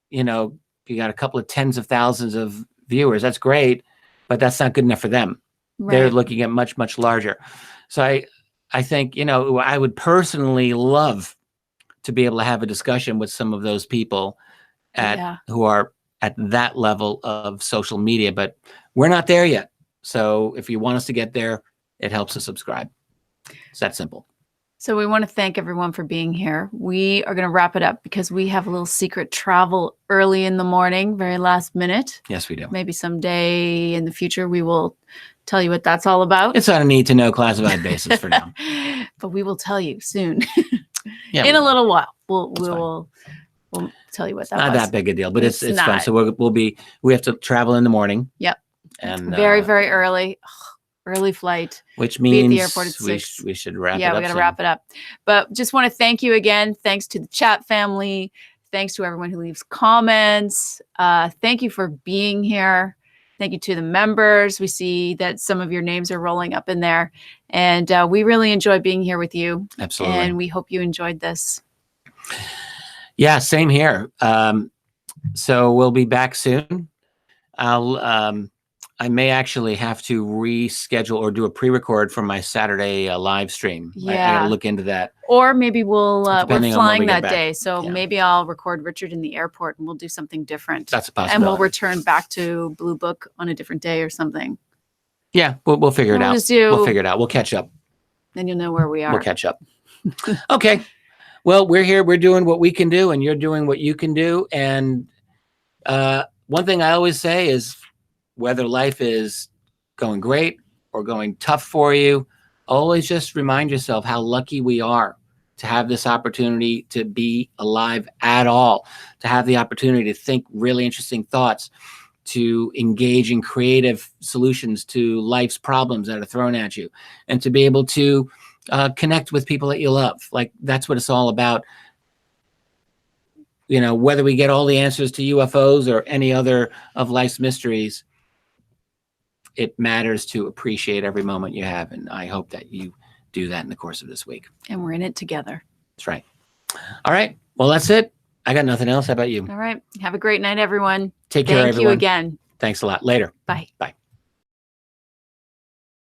you know, you got a couple of tens of thousands of viewers. That's great, but that's not good enough for them. Right. They're looking at much, much larger. So I think, you know, I would personally love to be able to have a discussion with some of those people who are at that level of social media, but we're not there yet. So if you want us to get there, it helps to subscribe. It's that simple. So we want to thank everyone for being here. We are going to wrap it up because we have a little secret travel early in the morning, very last minute. Yes, we do. Maybe someday in the future, we will tell you what that's all about. It's on a need to know classified basis for now. But we will tell you soon. Yeah, in a little while. We'll tell you what that was. Not that big a deal, but it's not. fun. So we have to travel in the morning. Yep. And very, very early. Early flight. Which means be at the airport at 6. We should wrap it up. Yeah, we got to wrap it up. But just want to thank you again. Thanks to the chat family. Thanks to everyone who leaves comments. Thank you for being here. Thank you to the members. We see that some of your names are rolling up in there. And we really enjoy being here with you. Absolutely. And we hope you enjoyed this. Yeah, same here. So we'll be back soon. I may actually have to reschedule or do a pre-record for my Saturday live stream. Yeah. I got to look into that. Or maybe we're flying that back. day. So maybe I'll record Richard in the airport and we'll do something different. That's a possibility. And we'll return back to Blue Book on a different day or something. Yeah, we'll figure it out. We'll figure it out. We'll catch up. Then you'll know where we are. We'll catch up. Okay. Well, we're here. We're doing what we can do, and you're doing what you can do. And one thing I always say is, whether life is going great or going tough for you, always just remind yourself how lucky we are to have this opportunity to be alive at all, to have the opportunity to think really interesting thoughts, to engage in creative solutions to life's problems that are thrown at you, and to be able to connect with people that you love. Like, that's what it's all about. You know, whether we get all the answers to UFOs or any other of life's mysteries, it matters to appreciate every moment you have. And I hope that you do that in the course of this week. And we're in it together. That's right. All right. Well, that's it. I got nothing else. How about you? All right. Have a great night, everyone. Take care, everyone. Thank you again. Thanks a lot. Later. Bye. Bye.